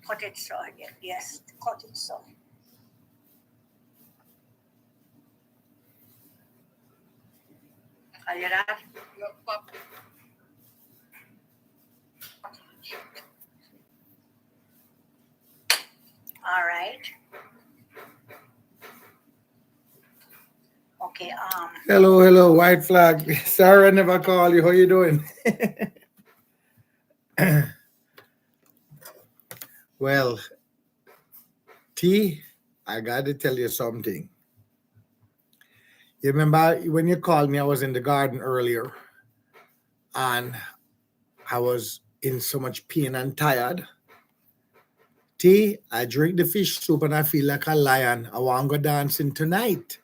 Cut it so, yes, cut it so. Are you that? All right. Okay. Hello, white flag. Sorry, I never call you. How you doing? Well, T, I got to tell you something. You remember when you called me? I was in the garden earlier, and I was in so much pain and tired. T, I drink the fish soup and I feel like a lion. I want to go dancing tonight.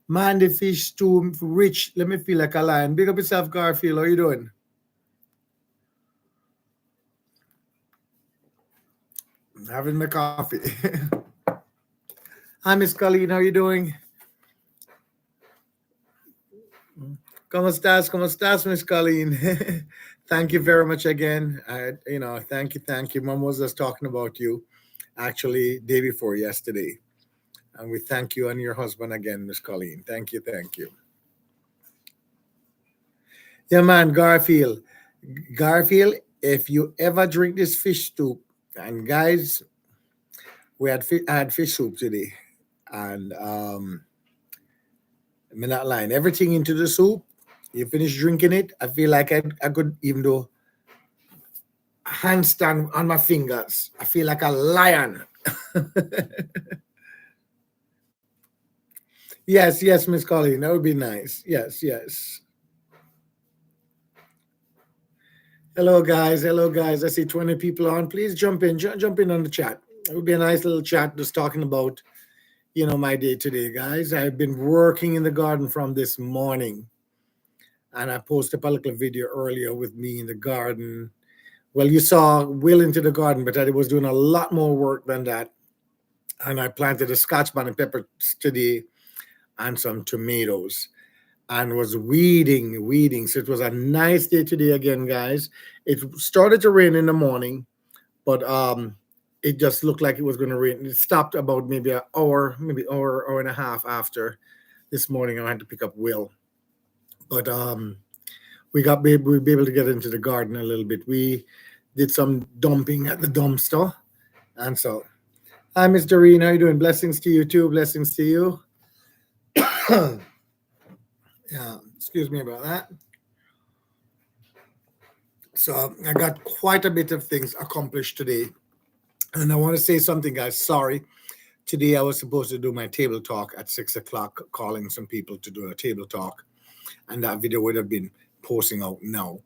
Man, the fish too rich. Let me feel like a lion. Big up yourself, Garfield. How you doing? I'm having my coffee. Hi, Miss Colleen. How you doing? ¿Cómo estás, Miss Colleen? Thank you very much again. Thank you. Mom was just talking about you, actually, day before yesterday. And we thank you and your husband again, Miss Colleen. Thank you. Yeah, man, Garfield. Garfield, if you ever drink this fish soup, and guys, I had fish soup today, and I'm not lying. Everything into the soup. You finish drinking it. I feel like I could even do handstand on my fingers. I feel like a lion. Yes, Miss Colleen, that would be nice. Yes. Hello, guys. I see 20 people on. Please jump in on the chat. It would be a nice little chat just talking about, my day today, guys. I've been working in the garden from this morning, and I posted a little video earlier with me in the garden. Well, you saw Will into the garden, but I was doing a lot more work than that. And I planted a Scotch bonnet pepper today and some tomatoes and was weeding. So it was a nice day today again, guys. It started to rain in the morning, but it just looked like it was going to rain. It stopped about maybe an hour, hour and a half after this morning. I had to pick up Will. But we were able to get into the garden a little bit. We did some dumping at the dumpster. And so, hi, Miss Doreen. How you doing? Blessings to you too. Blessings to you. Yeah, excuse me about that. So I got quite a bit of things accomplished today. And I want to say something, guys. Sorry. Today I was supposed to do my table talk at 6:00, calling some people to do a table talk. And that video would have been posting out now.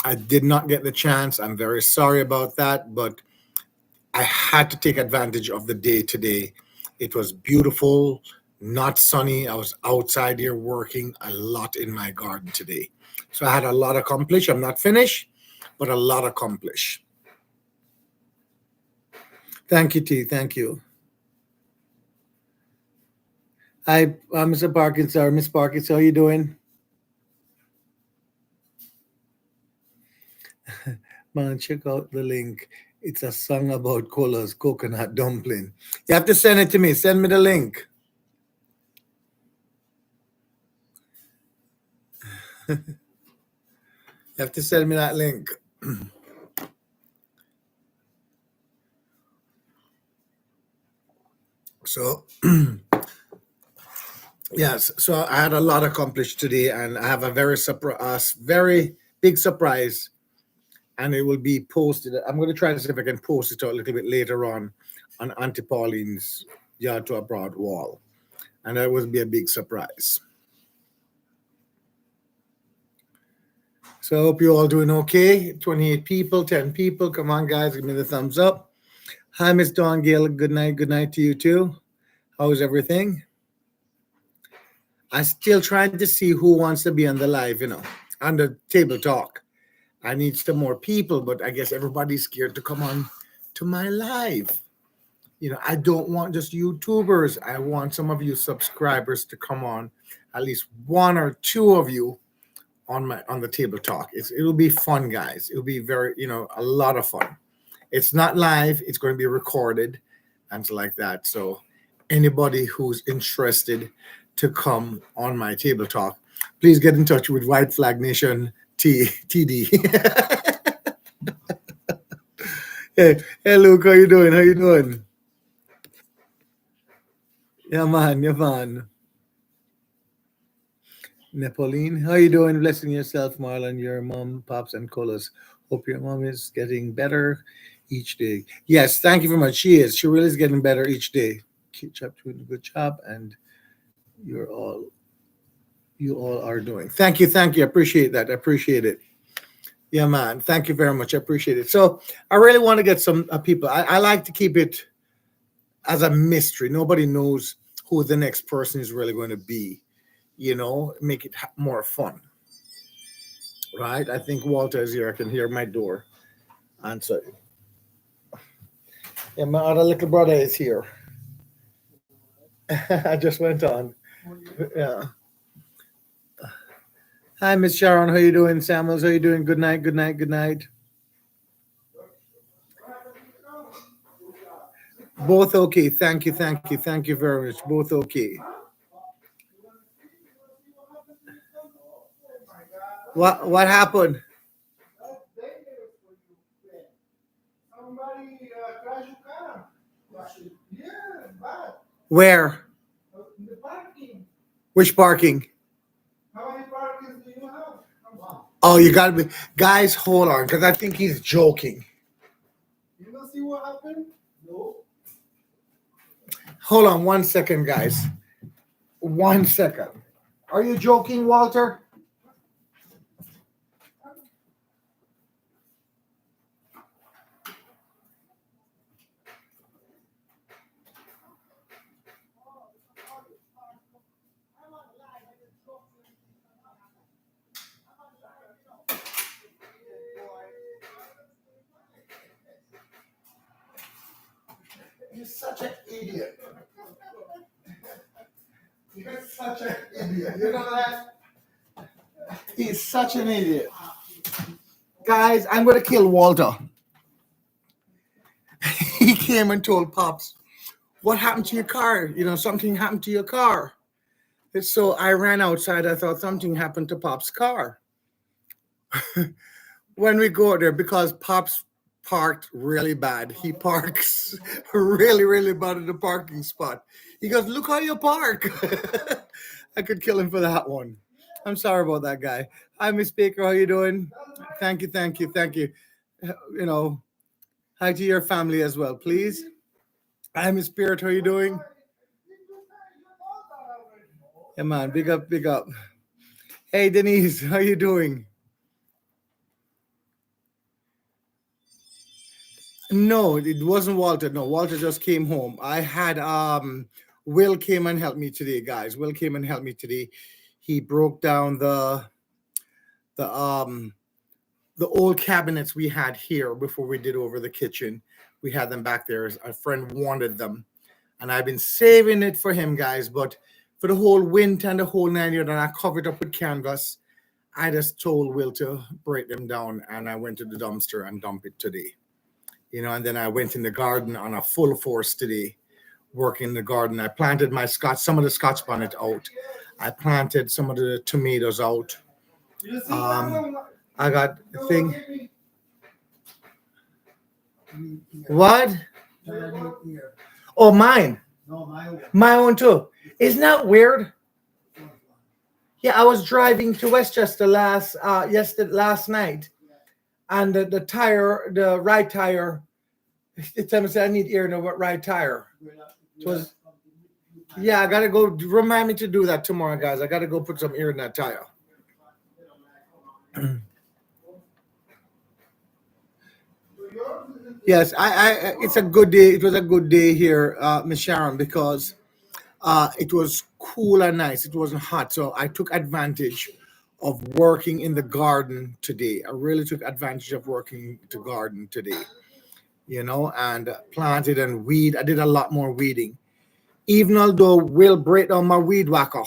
I did not get the chance. I'm very sorry about that, but I had to take advantage of the day today. It was beautiful, not sunny. I was outside here working a lot in my garden today. So I had a lot accomplished. I'm not finished, but a lot accomplished. Thank you, T. Thank you. Hi, Mr. Parkinson. Miss Parkinson, how are you doing? Man, check out the link. It's a song about colors, coconut dumpling. You have to send it to me. Send me the link. You have to send me that link. So, yes, so I had a lot accomplished today, and I have a very big surprise, and it will be posted. I'm going to try to see if I can post it a little bit later on Auntie Pauline's Yard to Abroad wall, and that will be a big surprise. So I hope you're all doing okay. 28 people, 10 people. Come on, guys, give me the thumbs up. Hi, Miss Dawn Gale. Good night to you too. How's everything? I'm still trying to see who wants to be on the live, on the table talk. I need some more people, but I guess everybody's scared to come on to my live. I don't want just YouTubers. I want some of you subscribers to come on, at least one or two of you on the table talk. It will be fun, guys. It will be very, a lot of fun. It's not live, it's going to be recorded and so like that. So anybody who's interested to come on my table talk, please get in touch with White Flag Nation TD. Hey Luke, how you doing? How you doing? Yeah man, yeah man. Nepauline, how you doing? Blessing yourself, Marlon, your mom, pops, and colas. Hope your mom is getting better each day. Yes, thank you very much. She is. She really is getting better each day. Keep up doing a good job, and you're all you all are doing. Thank you, thank you. I appreciate that. I appreciate it. Yeah, man. Thank you very much. I appreciate it. So I really want to get some people. I like to keep it as a mystery. Nobody knows who the next person is really going to be. Make it more fun. Right? I think Walter is here. I can hear my door. And so, yeah, my other little brother is here. I just went on. Yeah. Hi, Miss Sharon. How you doing? Samuels, how you doing? Good night. Good night. Good night. Both okay. Thank you. Thank you. Thank you very much. Both okay. What happened? Where? Which parking? Oh, you gotta be guys. Hold on, because I think he's joking. Hold on 1 second, guys. 1 second. Are you joking, Walter? You're such an idiot. You're such an idiot. You know that? He's such an idiot. Guys, I'm gonna kill Walter. He came and told Pops, what happened to your car? Something happened to your car. And so I ran outside. I thought something happened to Pop's car. When we go there, because Pops parked really bad. He parks really, really bad at the parking spot. He goes, look how you park. I could kill him for that one. I'm sorry about that guy. Hi, Miss Baker. How you doing? Thank you, thank you, thank you. Hi to your family as well, please. Hi, Miss Spirit. How you doing? Yeah, man. Big up, big up. Hey, Denise. How you doing? No, it wasn't Walter. No, Walter just came home. I had Will came and helped me today, guys. Will came and helped me today. He broke down the um the old cabinets we had here before we did over the kitchen. We had them back there. A friend wanted them, and I've been saving it for him, guys. But for the whole winter and the whole 9 years, and I covered up with canvas. I just told Will to break them down, and I went to the dumpster and dump it today. And then I went in the garden on a full force today, working in the garden. I planted some of the Scotch bonnet out. I planted some of the tomatoes out. I got the thing. What? Oh, mine. My own too. Isn't that weird? Yeah, I was driving to Westchester last night, and the right tire. It tells me I need air in the right tire. It was, yeah, I gotta go. Remind me to do that tomorrow, guys. I gotta go put some air in that tire. Yes, it's a good day. It was a good day here, Miss Sharon, because it was cool and nice. It wasn't hot, so I took advantage of working in the garden today. I really took advantage of working the garden today. And planted and weed. I did a lot more weeding, even although Will break down my weed whacker,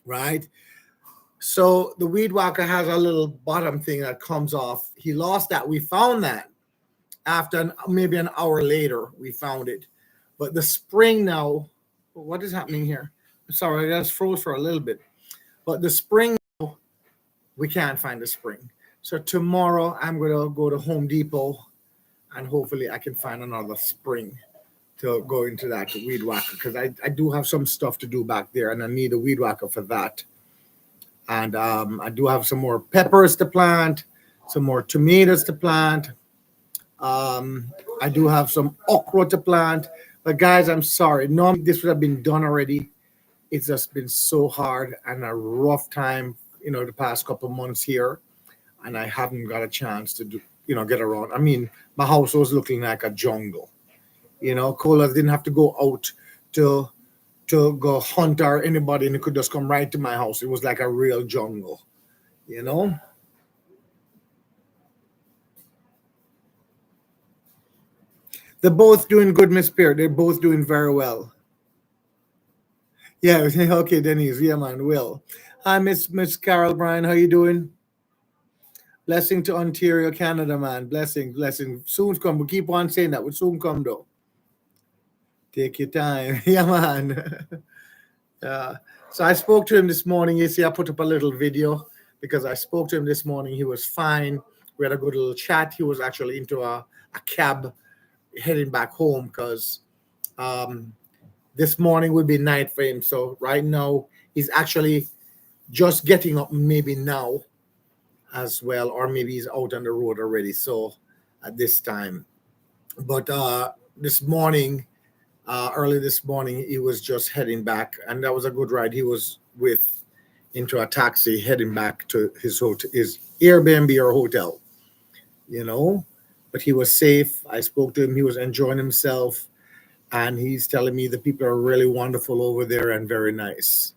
right? So the weed whacker has a little bottom thing that comes off. He lost that. We found that. After maybe an hour later, we found it. But the spring now, what is happening here? Sorry, I just froze for a little bit. But the spring, we can't find the spring. So tomorrow, I'm gonna go to Home Depot, and hopefully, I can find another spring to go into that weed whacker, because I do have some stuff to do back there, and I need a weed whacker for that. And I do have some more peppers to plant, some more tomatoes to plant. Um, I do have some okra to plant. But guys, I'm sorry. Normally this would have been done already. It's just been so hard and a rough time, the past couple of months here, and I haven't got a chance to do, get around. I mean, my house was looking like a jungle. Colas didn't have to go out to go hunt or anybody, and it could just come right to my house. It was like a real jungle, you know. They're both doing good, Miss Spear. They're both doing very well. Yeah, okay, Denise. Yeah, man, Will. Hi, Miss Carol Bryan. How you doing? Blessing to Ontario, Canada, man. Blessing, blessing. Soon come. We keep on saying that. We soon come though. Take your time. Yeah, man. Yeah. So I spoke to him this morning. You see, I put up a little video because I spoke to him this morning. He was fine. We had a good little chat. He was actually into a cab heading back home because um, this morning would be night for him. So right now, he's actually just getting up, maybe now as well, or maybe he's out on the road already. So at this time, but this morning, early this morning, he was just heading back, and that was a good ride. He was with into a taxi heading back to his hotel, his Airbnb or hotel, you know. But he was safe. I spoke to him. He was enjoying himself, and he's telling me the people are really wonderful over there and very nice,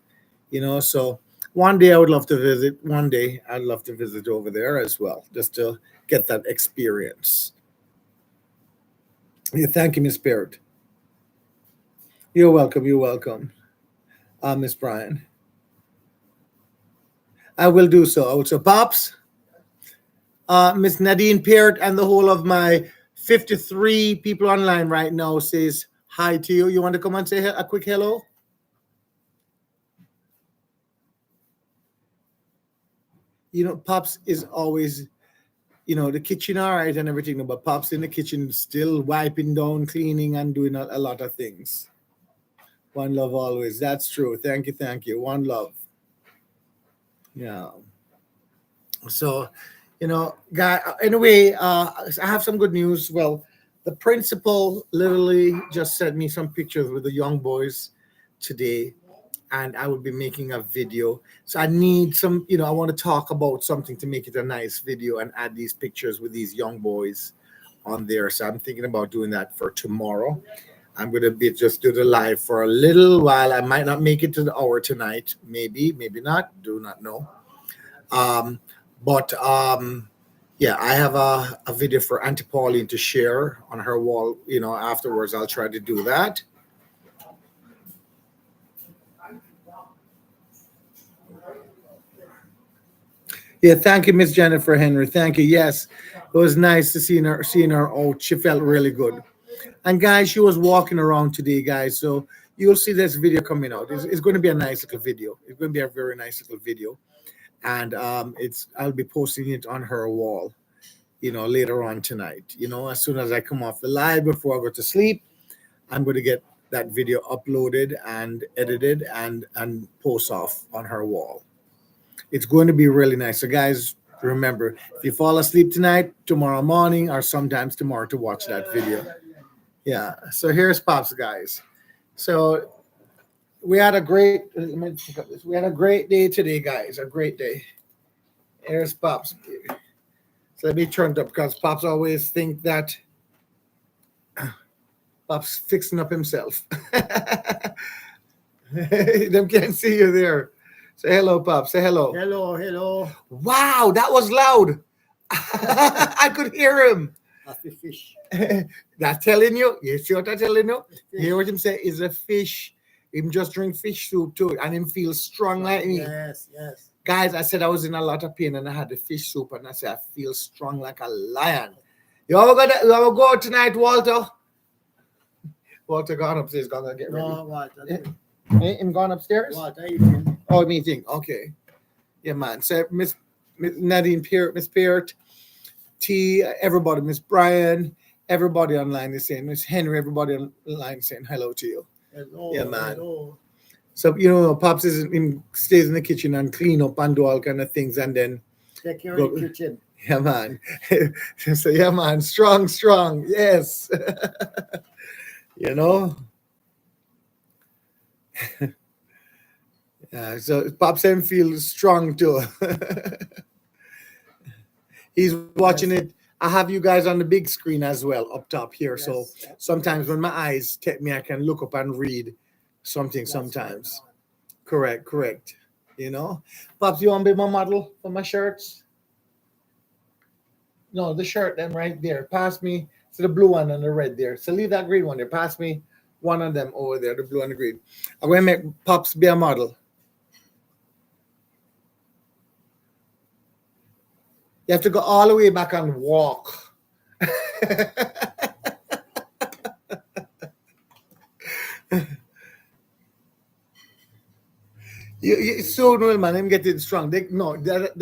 So one day I would love to visit. One day I'd love to visit over there as well, just to get that experience. Yeah, thank you, Miss Spirit. You're welcome. You're welcome, Miss Brian. I will do so. Also, Pops, Miss Nadine Peart, and the whole of my 53 people online right now says hi to you. You want to come and say a quick hello? Pops is always, the kitchen all right and everything, but Pops in the kitchen still wiping down, cleaning, and doing a lot of things. One love always. That's true. Thank you. Thank you. One love. Yeah. So, guy. Anyway, I have some good news. Well, the principal literally just sent me some pictures with the young boys today, and I will be making a video. So I need some. I want to talk about something to make it a nice video and add these pictures with these young boys on there. So I'm thinking about doing that for tomorrow. I'm gonna be just do the live for a little while. I might not make it to the hour tonight. Maybe, maybe not. Do not know. Um, but yeah, I have a video for Auntie Pauline to share on her wall. Afterwards I'll try to do that. Yeah, thank you, Miss Jennifer Henry. Thank you. Yes, it was nice to seeing her out. She felt really good. And guys, she was walking around today, guys. So you'll see this video coming out. It's going to be a nice little video. It's going to be a very nice little video, and I'll be posting it on her wall, later on tonight. As soon as I come off the live before I go to sleep, I'm going to get that video uploaded and edited and post off on her wall. It's going to be really nice. So guys, remember, if you fall asleep tonight, tomorrow morning, or sometimes tomorrow to watch that video. Yeah. So here's Pops, guys. So we had a great. Let me pick up this. We had a great day today, guys. A great day. Here's Pops. So let me turn it up because Pops always think that Pops fixing up himself. Them can't see you there. Say hello, Pops. Say hello. Hello, hello. Wow, that was loud. I could hear him. Happy fish. That's telling you. You see what I'm telling you? Fish. Hear what him say? Is a fish. Him just drink fish soup too, and him feel strong like me. Yes, yes. Guys, I said I was in a lot of pain and I had the fish soup, and I said I feel strong like a lion. You ever go out tonight, Walter? Walter gone upstairs, gonna get ready. No, what? Him gone upstairs? What are you doing? Oh, meeting. Okay. Yeah, man. So Miss Nadine Peart, Miss Peart, T, everybody, Miss Brian, everybody online is saying, Miss Henry, everybody online saying hello to you. Hello. Yeah, man. Hello. So Pops stays in the kitchen and clean up and do all kind of things, and then Take care Go- of the kitchen. yeah, man. So yeah, man, strong, yes. You know. Yeah, so Pops him feels strong too. He's watching it. I have you guys on the big screen as well up top here. So Yes, sometimes when my eyes take me, I can look up and read something that's sometimes. right. Correct. You know, Pops, you want to be my model for my shirts? No, the shirt, them right there. Pass me. So the blue one and the red there. So leave that green one there. Pass me one of them over there, the blue and the green. I'm going to make Pops be a model. You have to go all the way back and walk. You so no man, I'm getting strong. They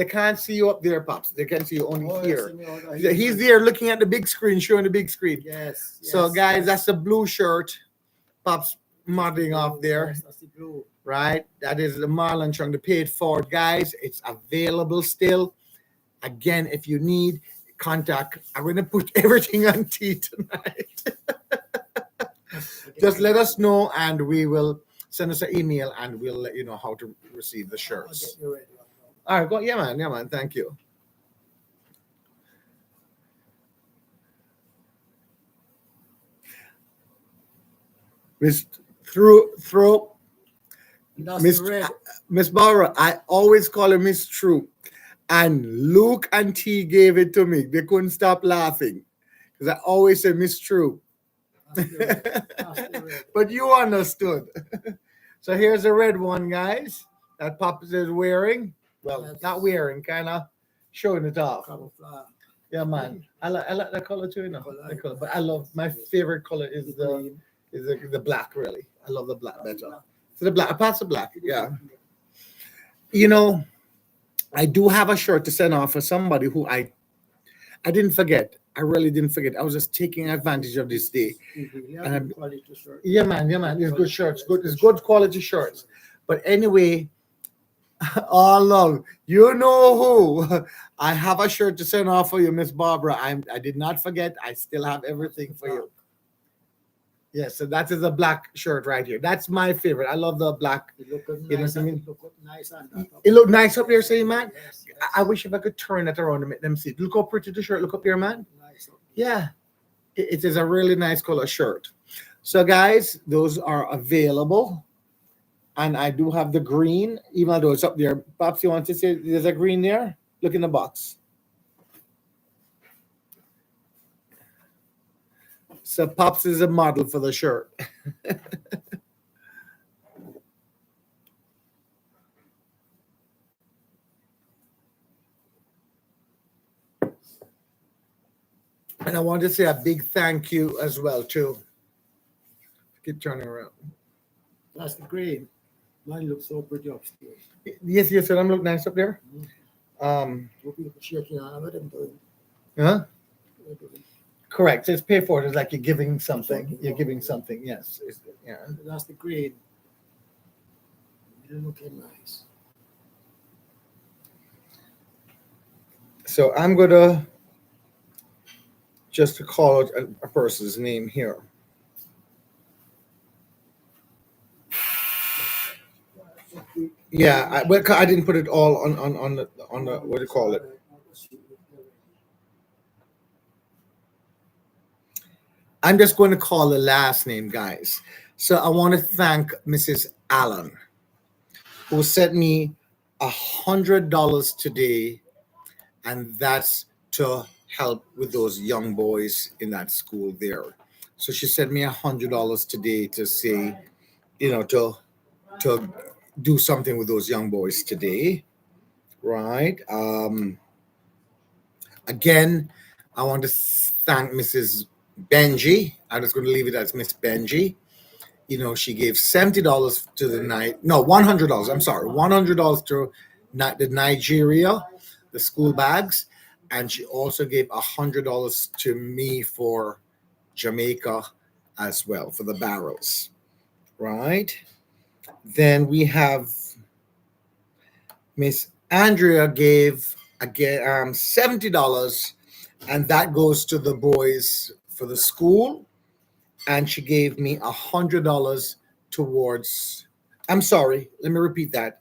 can't see you up there, Pops. They can see you only Oh, here. yes, you know, He's there looking at the big screen, showing the big screen. Yes. So yes, guys, yes. that's the blue shirt. Pops modeling off there, Yes, that's the blue. right? That is the Marlon Chung, the paid for it, guys. It's available still. Again, if you need contact, I'm going to put everything on T tonight. Just let us know and we will send us an email and we'll let you know how to receive the I'll shirts. get you ready. All right, go. Yeah, man. Thank you. Miss throw That's Miss the red. Miss Barbara. I always call her Miss True, and Luke and T gave it to me. They couldn't stop laughing because I always say Miss True. That's the red. That's the red. But you understood. So here's the red one, guys. That Pops is wearing. Well, Yes. not wearing, kind of showing it off. Camouflage. Yeah, man. I like the color too, you know. Color. The color. But I love my favorite color is the green. the black. Really, I love the black better. So the black, parts of black. Yeah. You know, I do have a shirt to send off for somebody who I didn't forget. I really didn't forget. I was just taking advantage of this day. Yeah, And quality shirt. Yeah, man. It's good shirts. It's good quality shirts. But anyway, all love. You know who? I have a shirt to send off for you, Miss Barbara. I did not forget. I still have everything for you. Yes, so that is a black shirt right here. That's my favorite. I love the black. It look You know nice. what I mean? It look nice on that. It look nice up there, say man. Yes, yes. I wish if I could turn it around and make them see. Look how pretty the shirt. Look up here, man. Nice. Yeah, it is a really nice color shirt. So, guys, those are available. And I do have the green, even though it's up there. Pops, you want to say there's a green there? Look in the box. So, Pops is a model for the shirt. And I want to say a big thank you as well, too. Keep turning around. That's the green. Mine looks so pretty upstairs. Yes, and I'm looking nice up there. Hope you can shake your hand with them doing. Huh? Correct. It's pay for it. It's like you're giving something. You're giving something. Yes. Yeah. That's the green. It's looking nice. So I'm gonna just to call out a person's name here. Yeah, I didn't put it all on the what do you call it? I'm just going to call the last name, guys. So I want to thank Mrs. Allen, who sent me $100 today, and that's to help with those young boys in that school there. So she sent me $100 today to say, to do something with those young boys today, right? Again, I want to thank Mrs. Benji. I'm just going to leave it as Miss Benji. She gave $70 to the night. No, $100. I'm sorry, $100 to the Nigeria, the school bags, and she also gave $100 to me for Jamaica as well for the barrels. Right. Then we have Miss Andrea gave again $70, and that goes to the boys for the school. And she gave me $100 towards. I'm sorry, let me repeat that.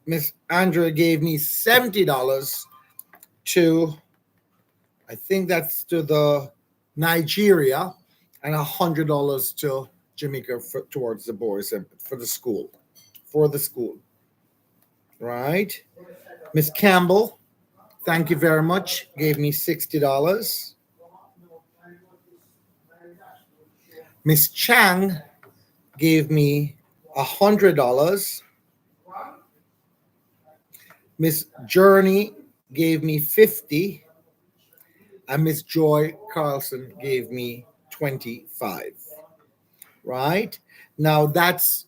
Miss Andrea gave me $70 to, I think that's to the Nigeria, and $100 to Jamaica towards the boys and for the school. Right. Miss Campbell, thank you very much. Gave me $60. Miss Chang gave me $100. Miss Journey gave me $50, and Miss Joy Carlson gave me $25. Right now, that's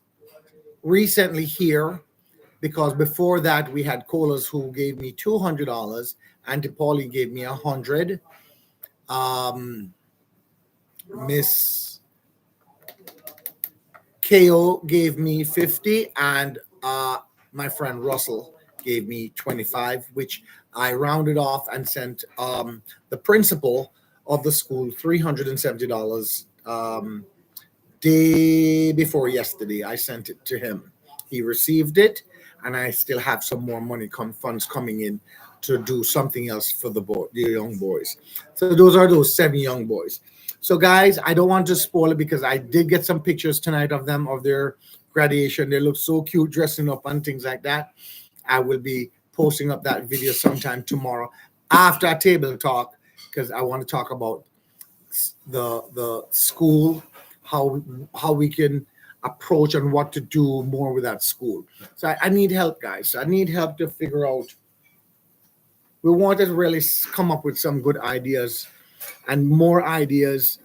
recently here, because before that we had callers who gave me $200. Auntie Polly gave me $100. Miss KO gave me $50, and my friend Russell gave me $25, which I rounded off and sent the principal of the school $370. Day before yesterday, I sent it to him. He received it, and I still have some more funds coming in to do something else for the young boys. So those are those 7 young boys. So guys, I don't want to spoil it because I did get some pictures tonight of them, of their graduation. They look so cute dressing up and things like that. I will be posting up that video sometime tomorrow after a table talk, because I want to talk about the school, how we can approach and what to do more with that school. So I need help, guys. I need help to figure out. We want to really come up with some good ideas and more ideas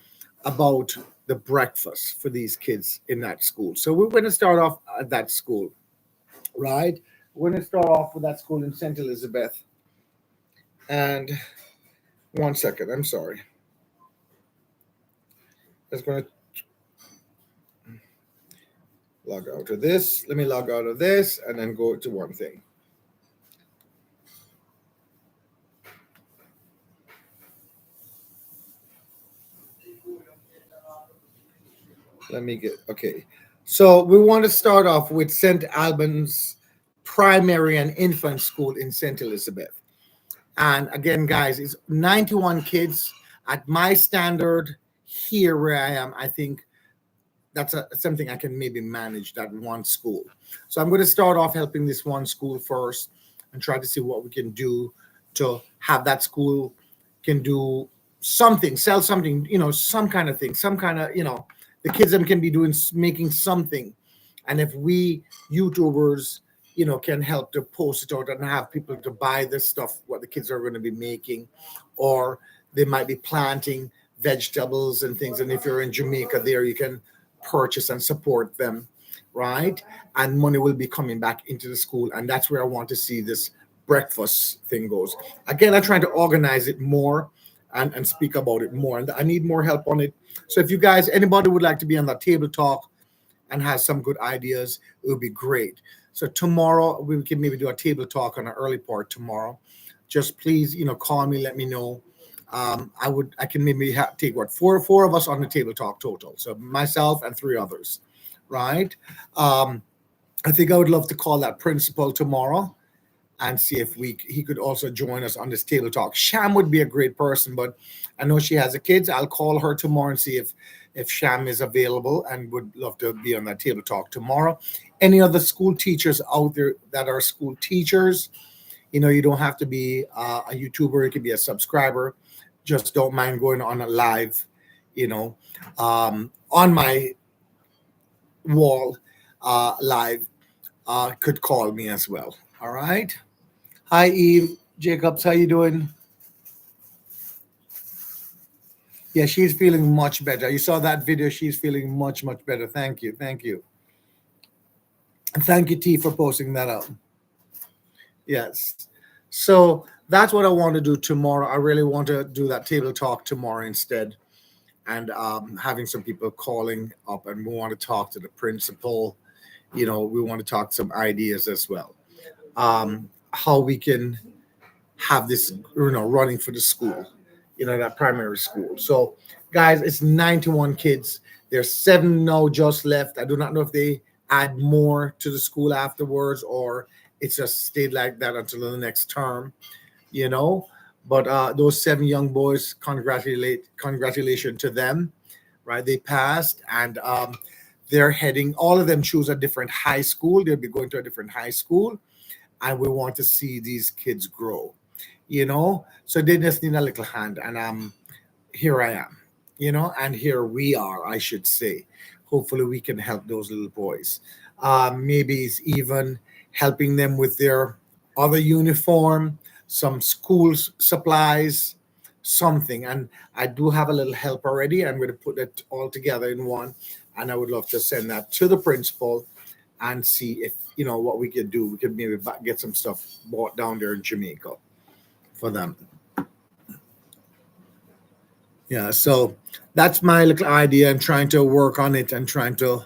about the breakfast for these kids in that school. So we're going to start off at that school, right? We're going to start off with that school in St. Elizabeth. And 1 second, I'm sorry. That's going to log out of this. Let me log out of this and then go to one thing. Let me get, okay. So we want to start off with St. Albans Primary and Infant School in St. Elizabeth. And again, guys, it's 91 kids. At my standard here where I am, I think that's something I can maybe manage, that one school. So I'm going to start off helping this one school first and try to see what we can do to have that school can do something, sell something, some kind of thing, some kind of, the kids them can be doing, making something. And if we YouTubers, can help to post it out and have people to buy this stuff, what the kids are going to be making, or they might be planting vegetables and things. And if you're in Jamaica there, you can purchase and support them, right? And money will be coming back into the school. And that's where I want to see this breakfast thing goes. Again, I'm trying to organize it more and speak about it more. And I need more help on it. So if you guys, anybody would like to be on that table talk and has some good ideas, it would be great. So tomorrow we can maybe do a table talk on an early part tomorrow. Just please, call me, let me know. I can maybe take four of us on the table talk total. So myself and 3 others, right? I think I would love to call that principal tomorrow and see if he could also join us on this table talk. Sham would be a great person, but I know she has kids. I'll call her tomorrow and see if Sham is available and would love to be on that table talk tomorrow. Any other school teachers out there that are school teachers, you don't have to be a YouTuber. You can be a subscriber. Just don't mind going on a live, on my wall live, could call me as well. All right. Hi, Eve Jacobs. How you doing? Yeah, she's feeling much better. You saw that video. She's feeling much, much better. Thank you. Thank you. And thank you, T, for posting that up. Yes. So that's what I want to do tomorrow. I really want to do that table talk tomorrow instead. And having some people calling up, and we want to talk to the principal. We want to talk some ideas as well. How we can have this, running for the school, that primary school. So, guys, it's 91 kids. There's 7 now just left. I do not know if they add more to the school afterwards or it's just stayed like that until the next term, you know. But those 7 young boys, congratulations to them, right? They passed, and they're heading. All of them choose a different high school. They'll be going to a different high school, and we want to see these kids grow, So they just need a little hand, and here I am, and here we are, I should say. Hopefully, we can help those little boys. Maybe it's even helping them with their other uniform, some school supplies, something. And I do have a little help already. I'm going to put it all together in one, and I would love to send that to the principal and see if what we could do. We could maybe get some stuff bought down there in Jamaica for them. Yeah, so that's my little idea. I'm trying to work on it and trying to,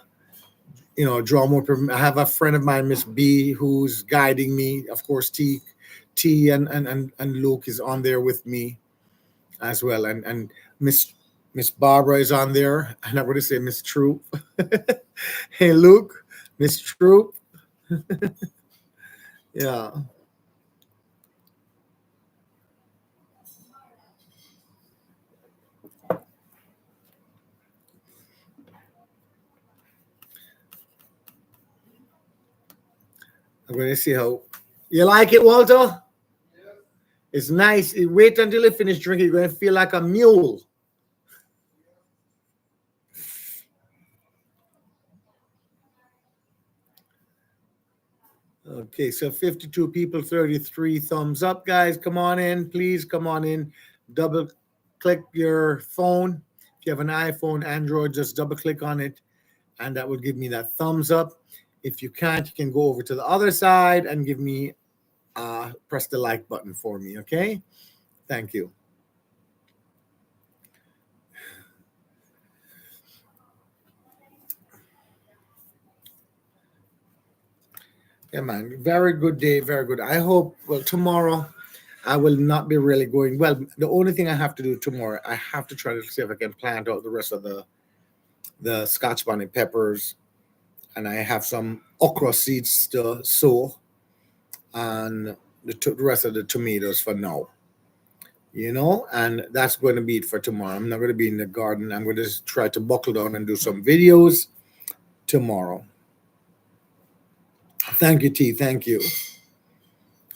draw more. I have a friend of mine, Miss B, who's guiding me. Of course, T and Luke is on there with me as well, and Miss Barbara is on there, and I'm going to say Miss Troop. Hey, Luke, Miss Troop. Yeah. I'm going to see how you like it, Walter. It's nice. Wait until you finish drinking. You're going to feel like a mule. Okay, so 52 people, 33 thumbs up, guys. Come on in, please. Come on in. Double click your phone. If you have an iPhone, Android, just double click on it, and that will give me that thumbs up. If you can't, you can go over to the other side and give me, press the like button for me, okay? Thank you. Yeah, man. Very good day. Very good. I hope, tomorrow I will not be really going. Well, the only thing I have to do tomorrow, I have to try to see if I can plant out the rest of the Scotch bonnet peppers, and I have some okra seeds to sow, and the rest of the tomatoes for now. And that's going to be it for tomorrow. I'm not going to be in the garden. I'm going to try to buckle down and do some videos tomorrow. Thank you, T. Thank you.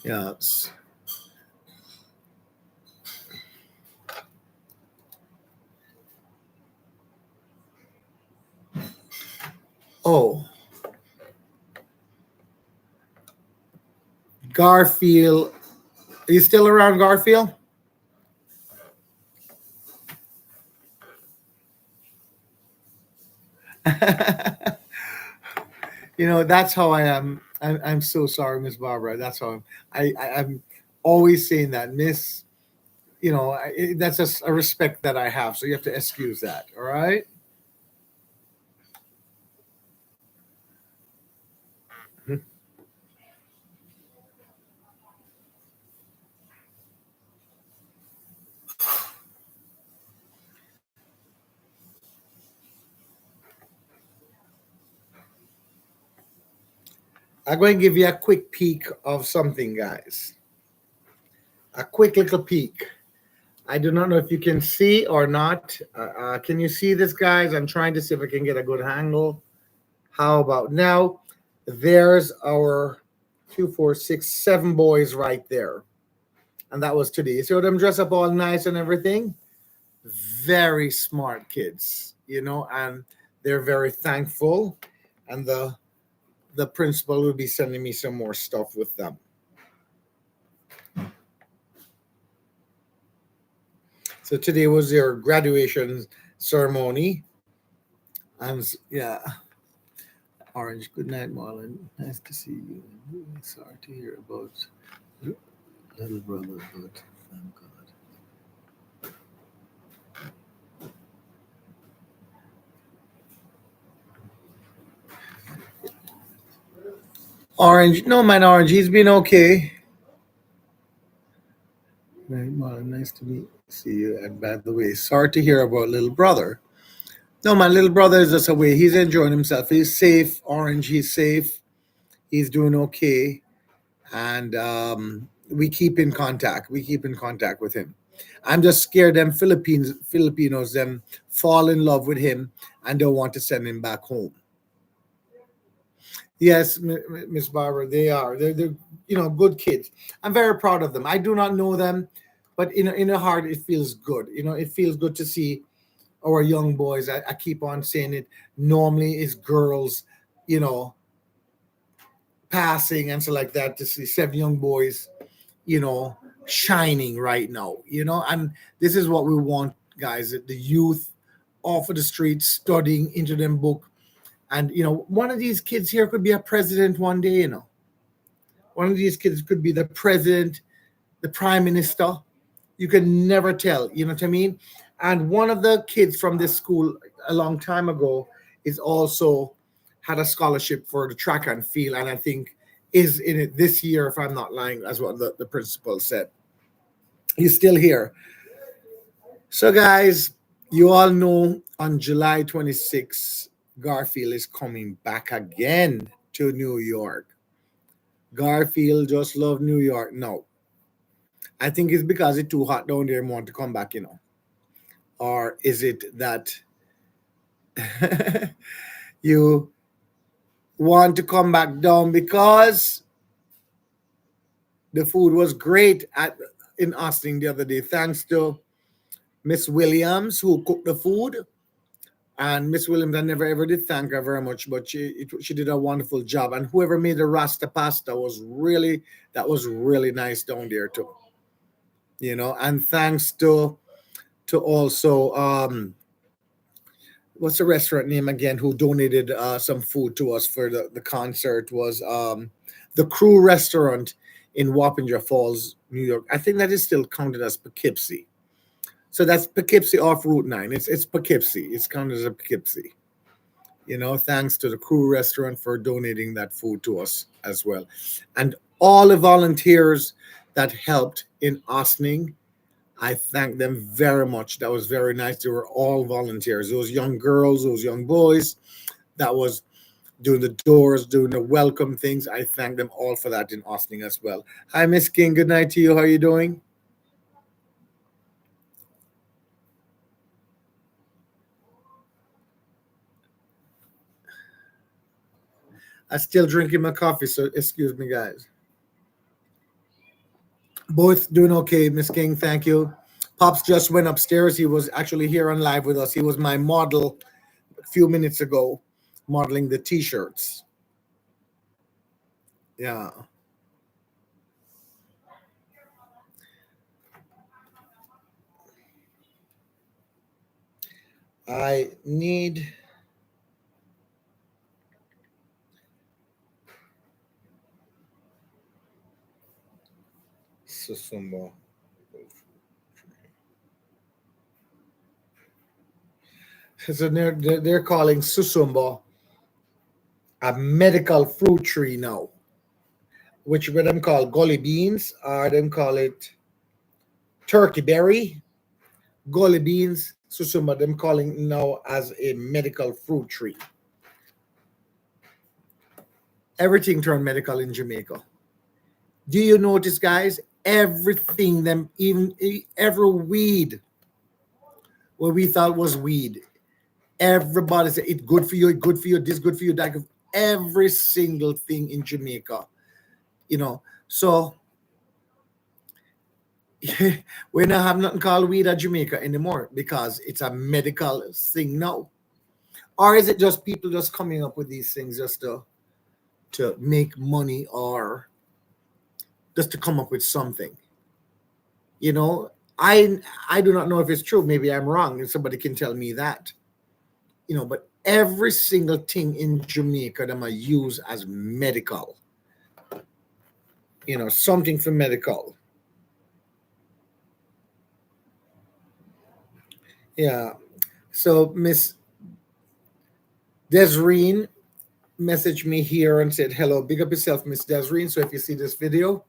Yes. Oh, Garfield. Are you still around, Garfield? That's how I am. I'm so sorry, Miss Barbara. That's how I'm always saying that, Miss. That's just a respect that I have. So you have to excuse that. All right. I'm going to give you a quick peek of something, guys. A quick little peek. I do not know if you can see or not. Can you see this, guys? I'm trying to see if I can get a good angle. How about now? There's our 2, 4, 6, 7 boys right there. And that was today. See them dress up all nice and everything? Very smart kids, and they're very thankful. And the principal will be sending me some more stuff with them. So today was their graduation ceremony. Yeah, Orange. Good night, Marlon. Nice to see you. Sorry to hear about little brother, but thank God. Orange, no man, Orange. He's been okay. Right, Marlon. Nice to see you. And by the way, sorry to hear about little brother. No, my little brother is just away. He's enjoying himself. He's safe. Orange, he's safe. He's doing okay. And we keep in contact. We keep in contact with him. I'm just scared them Filipinos them fall in love with him and don't want to send him back home. Yes, Miss Barbara, they are. They're good kids. I'm very proud of them. I do not know them, but in a heart it feels good. It feels good to see our young boys. I keep on saying it. Normally, it's girls, you know, passing and so like that. To see 7 young boys, you know, shining right now. And this is what we want, guys. The youth off of the streets studying into them book, and one of these kids here could be a president one day. One of these kids could be the president, the prime minister. You can never tell. You know what I mean? And one of the kids from this school a long time ago is also had a scholarship for the track and field, and I think is in it this year, if I'm not lying, as what the principal said. He's still here. So, guys, you all know on July 26th, Garfield is coming back again to New York. Garfield just love New York. No, I think it's because it's too hot down there and want to come back. Or is it that you want to come back down because the food was great in Austin the other day, thanks to Miss Williams who cooked the food. And Miss Williams, I never ever did thank her very much, but she did a wonderful job. And whoever made the Rasta pasta was really nice down there too. And thanks to also what's the restaurant name again who donated some food to us for the concert was the Crew Restaurant in Wappinger Falls, New York. I think that is still counted as Poughkeepsie. So that's Poughkeepsie off Route 9. It's Poughkeepsie. It's counted as a Poughkeepsie. Thanks to the Crew Restaurant for donating that food to us as well. And all the volunteers that helped in Ossining, I thank them very much. That was very nice. They were all volunteers. Those young girls, those young boys that was doing the doors, doing the welcome things. I thank them all for that in Ossining as well. Hi, Miss King. Good night to you. How are you doing? I'm still drinking my coffee, so excuse me, guys. Both doing okay, Miss King. Thank you. Pops just went upstairs. He was actually here on live with us. He was my model a few minutes ago, modeling the T-shirts. Yeah. I need Susumbo. So they're calling Susumbo a medical fruit tree now. Which we them call gully beans, or them call it turkey berry. Gully beans, Susumba, them calling now as a medical fruit tree. Everything turned medical in Jamaica. Do you notice, guys? Everything, them even every weed, what we thought was weed, everybody said it's good for you, it's good for you, this good for you, that good. Every single thing in Jamaica, So we don't have nothing called weed at Jamaica anymore because it's a medical thing now. Or is it just people just coming up with these things just to make money or just to come up with something? I do not know if it's true. Maybe I'm wrong, and somebody can tell me that. But every single thing in Jamaica them are used as medical. Something for medical. Yeah. So Miss Desreen messaged me here and said, "Hello, big up yourself, Miss Desreen. So if you see this video,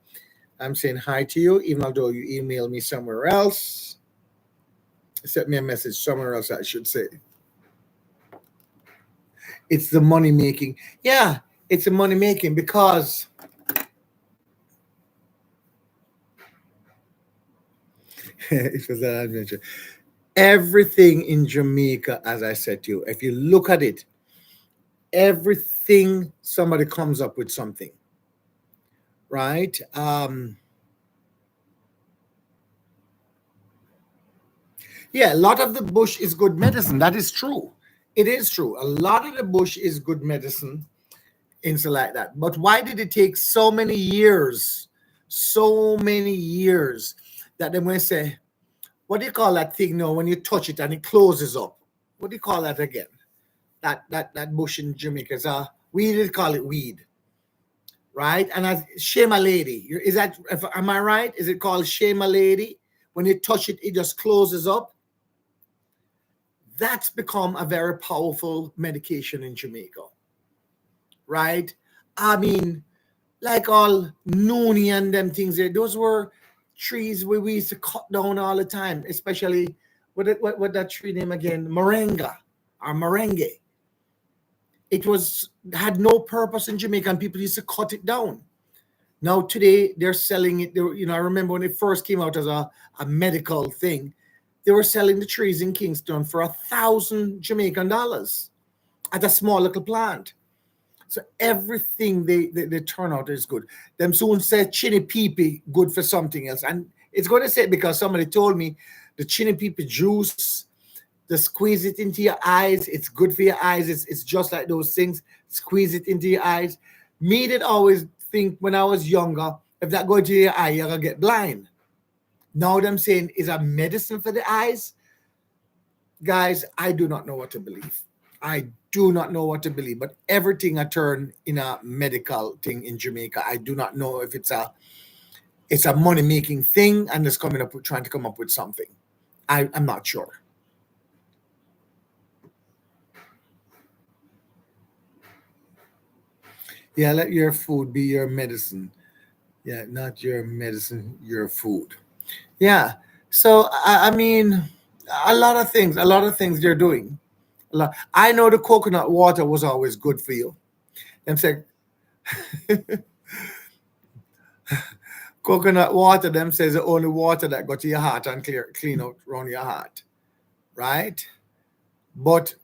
I'm saying hi to you, even though you emailed me somewhere else. Sent me a message somewhere else, I should say. It's the money making. Yeah, it's the money making because it was an adventure. Everything in Jamaica, as I said to you, if you look at it, everything somebody comes up with something, right? Yeah, a lot of the bush is good medicine. That is true. It is true. A lot of the bush is good medicine, things like that. But why did it take so many years, that they may say, what do you call that thing now when you touch it and it closes up? What do you call that again? That bush in Jamaica is we did call it weed, right? And as shema lady, is that am I right? Is it called shema lady? When you touch it, it just closes up. That's become a very powerful medication in Jamaica, right? I mean, like all noonie and them things there, those were trees we used to cut down all the time, especially what that tree name again? Moringa or merengue. It had no purpose in Jamaica and people used to cut it down. Now today they're selling it. I remember when it first came out as a medical thing, they were selling the trees in Kingston for $1,000 Jamaican at a small little plant. So everything they turn out is good. Them soon said chinny peepee good for something else. And it's going to say it because somebody told me the chinny peepee juice, to squeeze it into your eyes, it's good for your eyes. It's just like those things, squeeze it into your eyes. Me did always think when I was younger, if that go into your eye, you're going to get blind. Now them saying is a medicine for the eyes. Guys, I do not know what to believe. I do not know what to believe, but everything I turn in a medical thing in Jamaica. I do not know if it's a money making thing and it's trying to come up with something. I'm not sure. Yeah, let your food be your medicine. Yeah, not your medicine, your food. Yeah. So I mean, a lot of things they're doing. I know the coconut water was always good for you. Them say coconut water, them says the only water that go to your heart and clean out around your heart. Right? But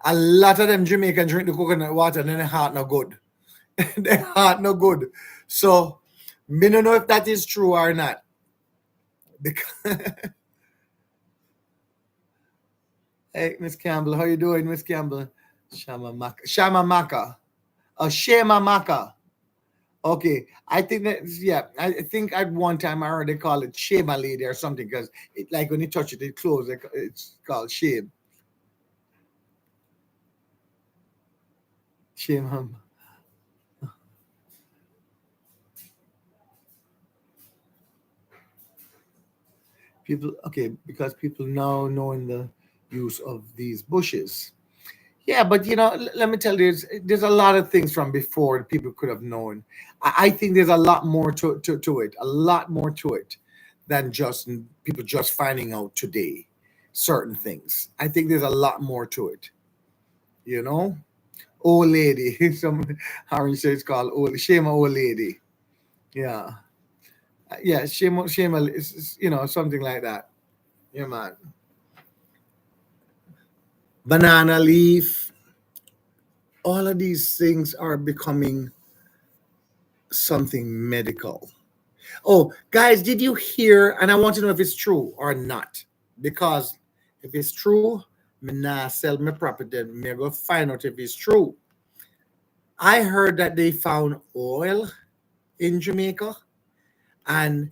a lot of them Jamaican drink the coconut water and then their heart not good. Their heart not good. So me don't know if that is true or not. Because hey, Miss Campbell, how you doing, Miss Campbell? Shamamaka. Shema Maka. Okay, I think I think at one time I heard they call it Shema Lady or something because it like when you touch it, it closes. It's called shame. Shema. People, okay, because people now knowing the use of these bushes. Yeah, but let me tell you, there's a lot of things from before that people could have known. I think there's a lot more to it, a lot more to it than just people just finding out today certain things. I think there's a lot more to it. You know, old lady. Some how you say it's called old shame old lady. Yeah, yeah, shame, something like that. Yeah, man. Banana leaf. All of these things are becoming something medical. Oh, guys, did you hear? And I want to know if it's true or not. Because if it's true, me nah sell my property. Me go find out if it's true. I heard that they found oil in Jamaica, and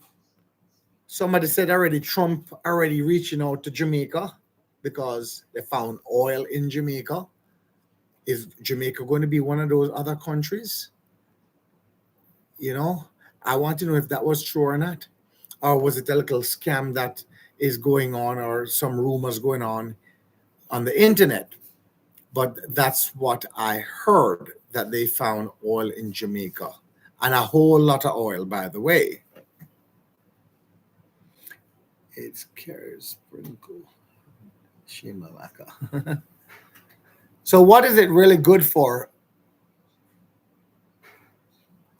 Somebody said already Trump already reaching out to Jamaica because they found oil in Jamaica. Is Jamaica going to be one of those other countries? You know, I want to know if that was true or not. Or was it a little scam that is going on or some rumors going on the internet? But that's what I heard, that they found oil in Jamaica, and a whole lot of oil, by the way. It's carrots, sprinkle, shimalaka. So, what is it really good for,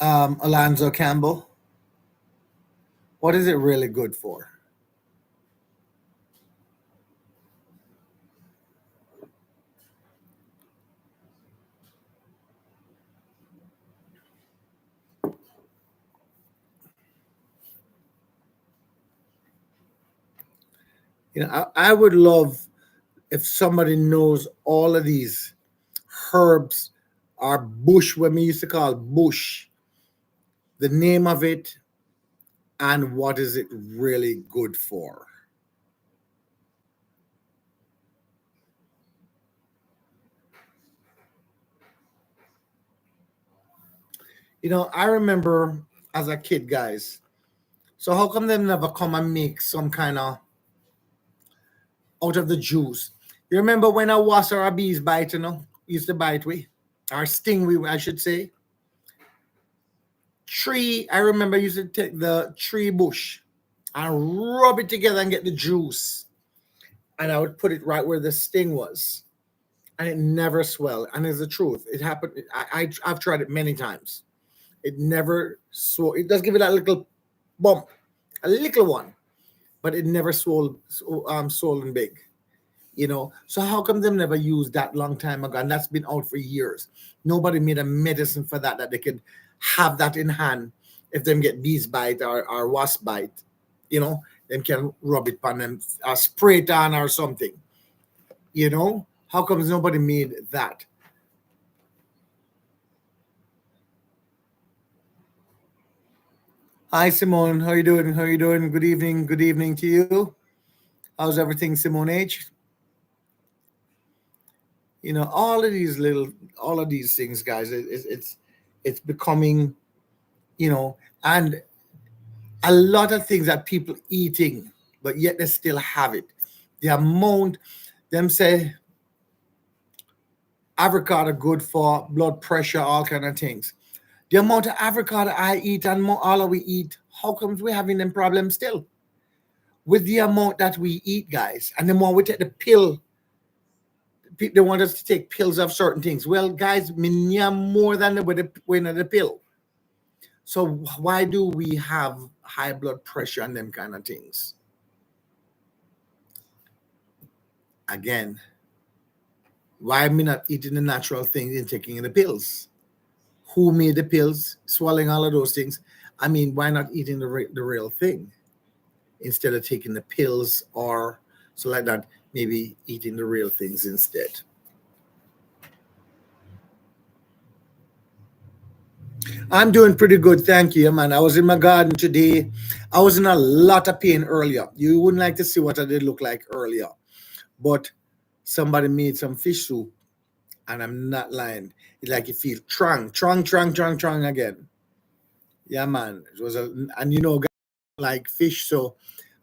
Alonzo Campbell? What is it really good for? You know, I would love if somebody knows all of these herbs or bush, what we used to call bush, the name of it, and what is it really good for. You know, I remember as a kid, guys. So how come they never come and make some kind of out of the juice? You remember when a wasp or a bees bite, used to bite we, or sting we, I should say. Tree, I remember used to take the tree bush and rub it together and get the juice. And I would put it right where the sting was. And it never swelled. And it's the truth. It happened. I've tried it many times. It never swelled. It does give it a little bump, a little one, but it never swollen big. So how come them never used that long time ago? And that's been out for years. Nobody made a medicine for that they could have that in hand if them get bees bite or wasp bite. Them can rub it on them, spray it on or something. How comes nobody made that? Hi, Simone. How you doing? How you doing? Good evening. Good evening to you. How's everything, Simone H? All of these things, guys. It's becoming, and a lot of things that people eating, but yet they still have it. The amount, them say avocado good for blood pressure, all kind of things. The amount of avocado I eat and all of we eat, how comes we having them problems still? With the amount that we eat, guys, and the more we take the pill, they want us to take pills of certain things. Well, guys, more than the pill. So why do we have high blood pressure and them kind of things? Again, why am I not eating the natural things and taking the pills? Who made the pills? Swallowing all of those things. I mean, why not eating the real thing instead of taking the pills, or so like that? Maybe eating the real things instead. I'm doing pretty good, thank you, man. I was in my garden today. I was in a lot of pain earlier. You wouldn't like to see what I did look like earlier. But somebody made some fish soup, and I'm not lying. It's like you feel trong again. Yeah, man. It was guys like fish, so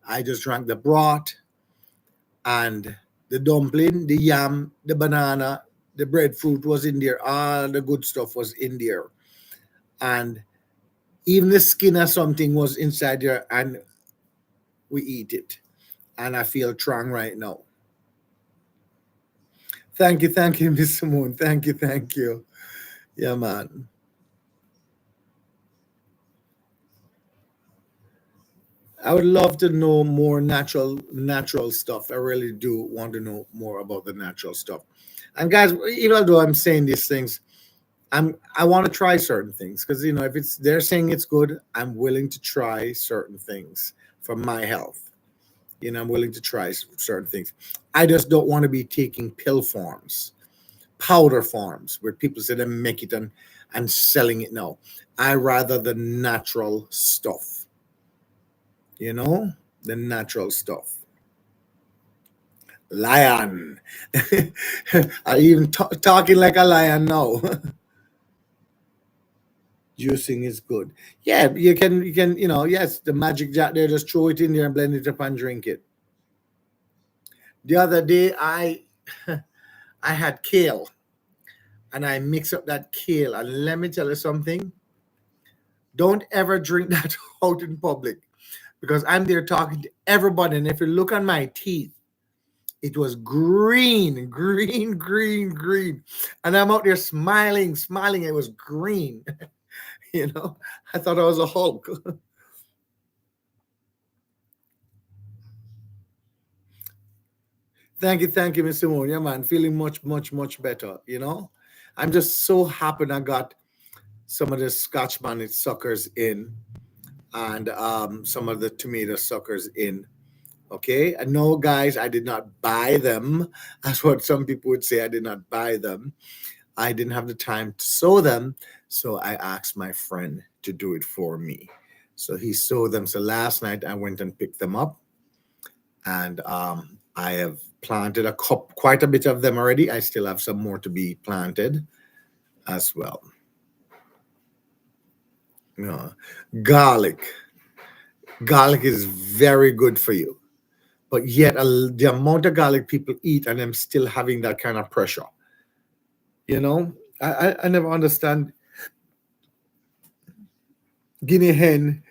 I just drank the broth and the dumpling, the yam, the banana, the breadfruit was in there. All the good stuff was in there. And even the skin or something was inside there, and we eat it. And I feel strong right now. Thank you, Miss Simone. Thank you. Yeah, man. I would love to know more natural stuff. I really do want to know more about the natural stuff. And guys, even though I'm saying these things, I want to try certain things because if they're saying it's good, I'm willing to try certain things for my health. I'm willing to try certain things. I just don't want to be taking pill forms, powder forms, where people say they make it and selling it now. I rather the natural stuff. You know, the natural stuff. Lion. I even talking like a lion now. Juicing is good. Yeah, you can, yes, the magic jar there, just throw it in there and blend it up and drink it. The other day I had kale and I mix up that kale, and let me tell you something. Don't ever drink that out in public, because I'm there talking to everybody, and if you look on my teeth, it was green, green, green, green. And I'm out there smiling, smiling. It was green. I thought I was a Hulk. Thank you, Miss Simone. Yeah, man, feeling much, much, much better. I'm just so happy I got some of the Scotch bonnet suckers in, and some of the tomato suckers in. Okay, and no, guys, I did not buy them. That's what some people would say. I did not buy them. I didn't have the time to sew them, so I asked my friend to do it for me. So he sewed them. So last night I went and picked them up, and I have planted quite a bit of them already. I still have some more to be planted as well. Yeah. Garlic. Garlic is very good for you, but yet the amount of garlic people eat, and I'm still having that kind of pressure. You know, I never understand. Guinea hen,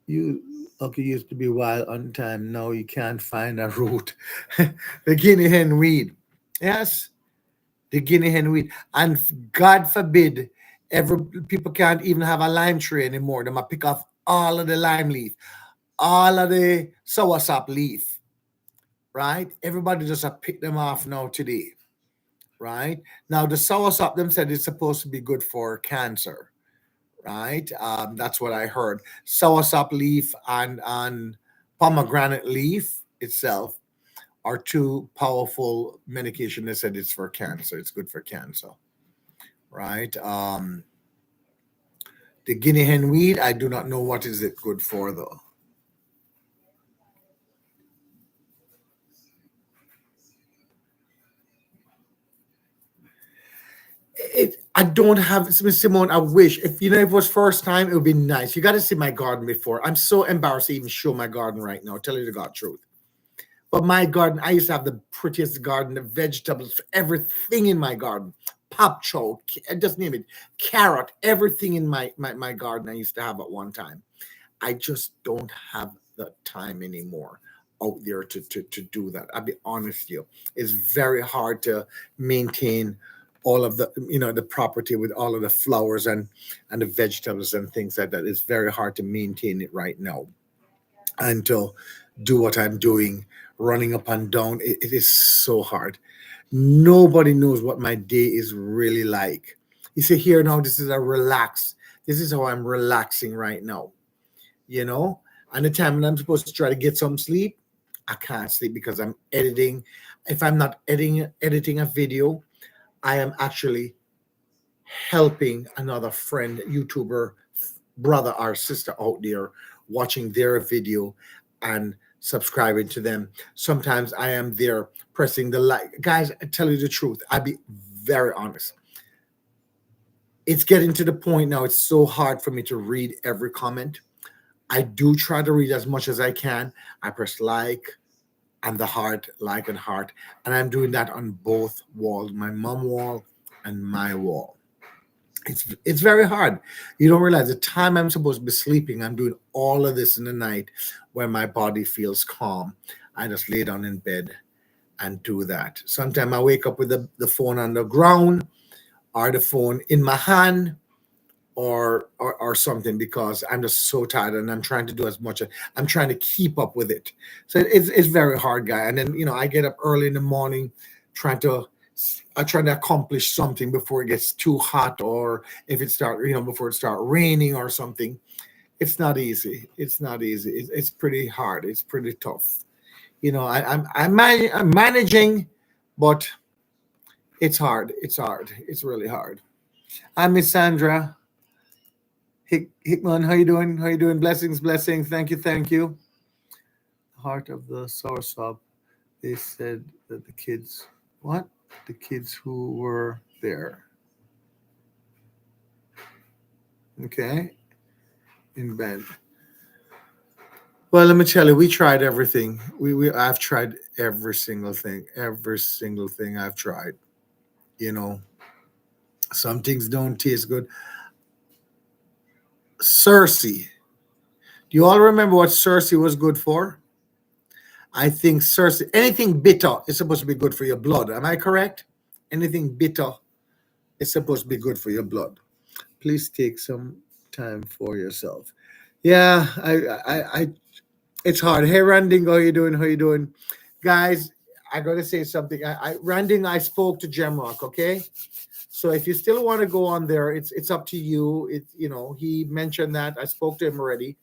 you okay, used to be wild on time. Now you can't find a root. The guinea hen weed. Yes, the guinea hen weed. And God forbid, every people can't even have a lime tree anymore. They might pick off all of the lime leaf, all of the soursop leaf, right? Everybody just pick them off now today, right? Now the soursop them said it's supposed to be good for cancer, right? That's what I heard. Soursop leaf and pomegranate leaf itself are two powerful medication. They said it's for cancer. It's good for cancer, right? The guinea hen weed, I do not know what is it good for though. I don't have, Miss Simone. I wish, if if it was first time, it would be nice. You got to see my garden before. I'm so embarrassed to even show my garden right now. Tell you the God truth. But my garden, I used to have the prettiest garden, the vegetables, everything in my garden. Pop choke, just name it, carrot, everything in my garden I used to have at one time. I just don't have the time anymore out there to do that. I'll be honest with you. It's very hard to maintain all of the property with all of the flowers and the vegetables and things like that. It's very hard to maintain it right now, and to do what I'm doing, running up and down. It is so hard. Nobody knows what my day is really like. You see, here now, this is a relax. This is how I'm relaxing right now, you know? And the time when I'm supposed to try to get some sleep, I can't sleep because I'm editing. If I'm not editing a video, I am actually helping another friend, YouTuber, brother or sister out there, watching their video and subscribing to them. Sometimes I am there pressing the like. Guys, I tell you the truth, I'll be very honest. It's getting to the point now, it's so hard for me to read every comment. I do try to read as much as I can. I press like and the heart, like and heart. And I'm doing that on both walls, my mom wall and my wall. It's very hard. You don't realize the time I'm supposed to be sleeping, I'm doing all of this in the night where my body feels calm. I just lay down in bed and do that. Sometimes I wake up with the phone on the ground, or the phone in my hand, or something, because I'm just so tired and I'm trying to do as much. I'm trying to keep up with it. So it's very hard, guy. And then I get up early in the morning trying to I try to accomplish something before it gets too hot, or if it before it start raining or something. It's not easy. It's not easy. It's pretty hard. It's pretty tough. I'm managing, but it's hard. It's hard. It's really hard. I'm Miss Sandra. Hickman, how you doing? How you doing? Blessings, blessings. Thank you, thank you. Heart of the soursop. They said that the kids, what? The kids who were there. Okay, in bed. Well, let me tell you, we tried everything. I've tried every single thing I've tried. You know, some things don't taste good. Cersei. Do you all remember what Cersei was good for? I think Cersei, anything bitter is supposed to be good for your blood. Am I correct? Anything bitter is supposed to be good for your blood. Please take some time for yourself. Yeah, it's hard. Hey, Randing, how you doing? How you doing, guys? I gotta say something. Randing, I spoke to Gemrock. Okay, so if you still want to go on there, it's up to you. He mentioned that I spoke to him already.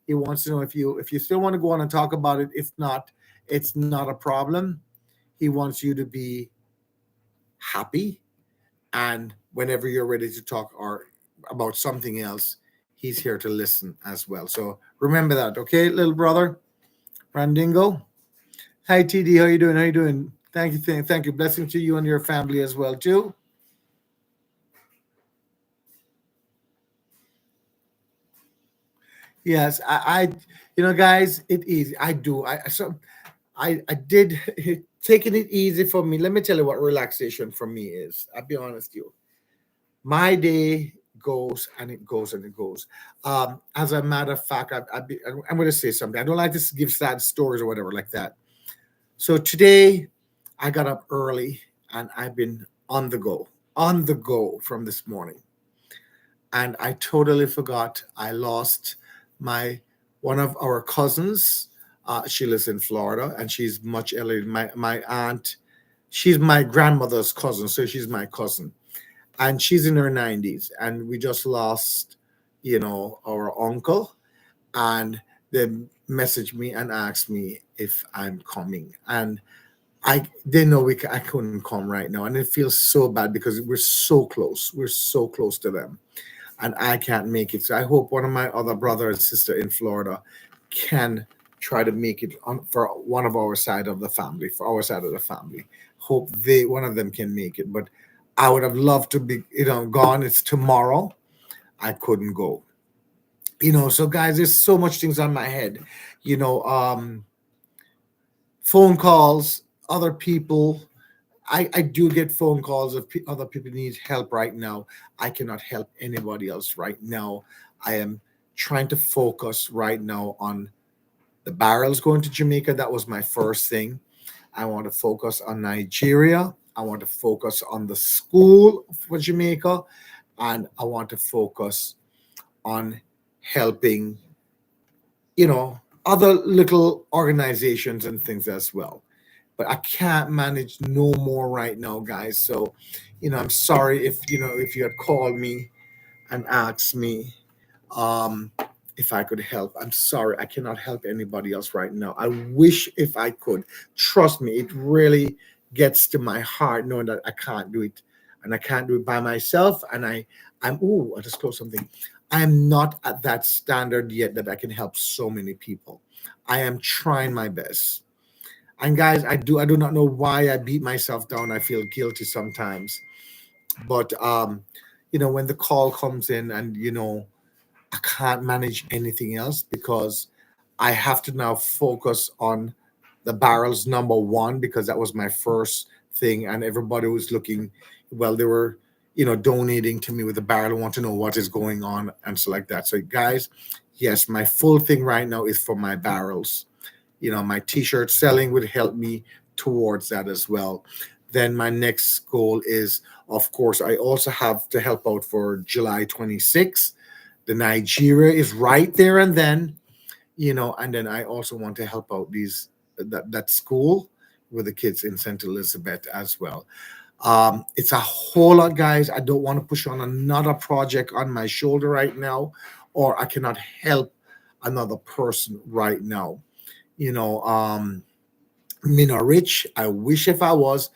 He wants to know if you still want to go on and talk about it. If not, it's not a problem. He wants you to be happy, and whenever you're ready to talk or about something else, he's here to listen as well. So remember that, okay, little brother, Randingo. Hi, TD. How you doing? How you doing? Thank you, thank you. Blessing to you and your family as well too. Yes, guys, it is. I do. I did taking it easy for me. Let me tell you what relaxation for me is. I'll be honest with you. My day goes and it goes and it goes. As a matter of fact, I'm going to say something. I don't like to give sad stories or whatever like that. So today, I got up early and I've been on the go from this morning, and I totally forgot I lost my one of our cousins. She lives in Florida, and she's much elderly. My aunt, she's my grandmother's cousin, so she's my cousin, and she's in her 90s, and we just lost, our uncle, and they messaged me and asked me if I'm coming, and I they know I couldn't come right now, and it feels so bad because we're so close to them, and I can't make it. So I hope one of my other brother and sister in Florida can try to make it for one of our side of the family, for our side of the family. Hope one of them can make it. But I would have loved to be, gone. It's tomorrow. I couldn't go. So guys, there's so much things on my head. You know, um, phone calls, other people. I do get phone calls of other people need help right now. I cannot help anybody else right now. I am trying to focus right now on the barrels going to Jamaica. That was my first thing. I want to focus on Nigeria. I want to focus on the school for Jamaica. And I want to focus on helping, other little organizations and things as well. But I can't manage no more right now, guys. So, I'm sorry if you had called me and asked me um, if I could help. I'm sorry, I cannot help anybody else right now. I wish if I could. Trust me, it really gets to my heart knowing that I can't do it, and I can't do it by myself. And I just closed something. I am not at that standard yet that I can help so many people. I am trying my best. And guys, I do not know why I beat myself down. I feel guilty sometimes. But when the call comes in and I can't manage anything else because I have to now focus on the barrels number one because that was my first thing, and everybody was looking. Well, they were, donating to me with the barrel, want to know what is going on and so like that. So, guys, yes, my full thing right now is for my barrels. My T-shirt selling would help me towards that as well. Then my next goal is, of course, I also have to help out for July 26th. The Nigeria is right there and then, and then I also want to help out that school with the kids in St. Elizabeth as well. It's a whole lot, guys. I don't want to push on another project on my shoulder right now, or I cannot help another person right now. Me not rich. I wish if I was.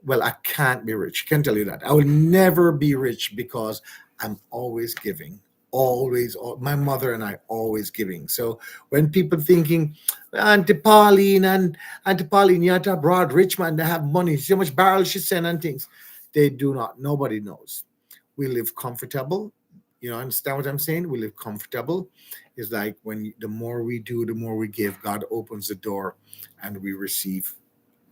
Well, I can't be rich. Can tell you that. I will never be rich because I'm always giving, always, my mother and I always giving. So when people thinking, Auntie Pauline, you're at abroad, rich man, they have money, see how much barrels she send and things. They do not, nobody knows. We live comfortable. You know, understand what I'm saying? We live comfortable. It's like the more we do, the more we give, God opens the door and we receive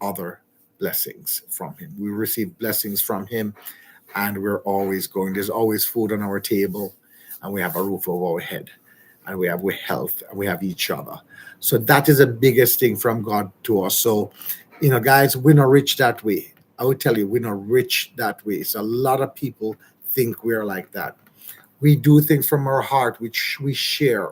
other blessings from Him. We receive blessings from Him and we're always going. There's always food on our table and we have a roof over our head and we have health and we have each other. So that is the biggest thing from God to us. So, guys, we're not rich that way. I would tell you, we're not rich that way. So a lot of people think we're like that. We do things from our heart, which we share.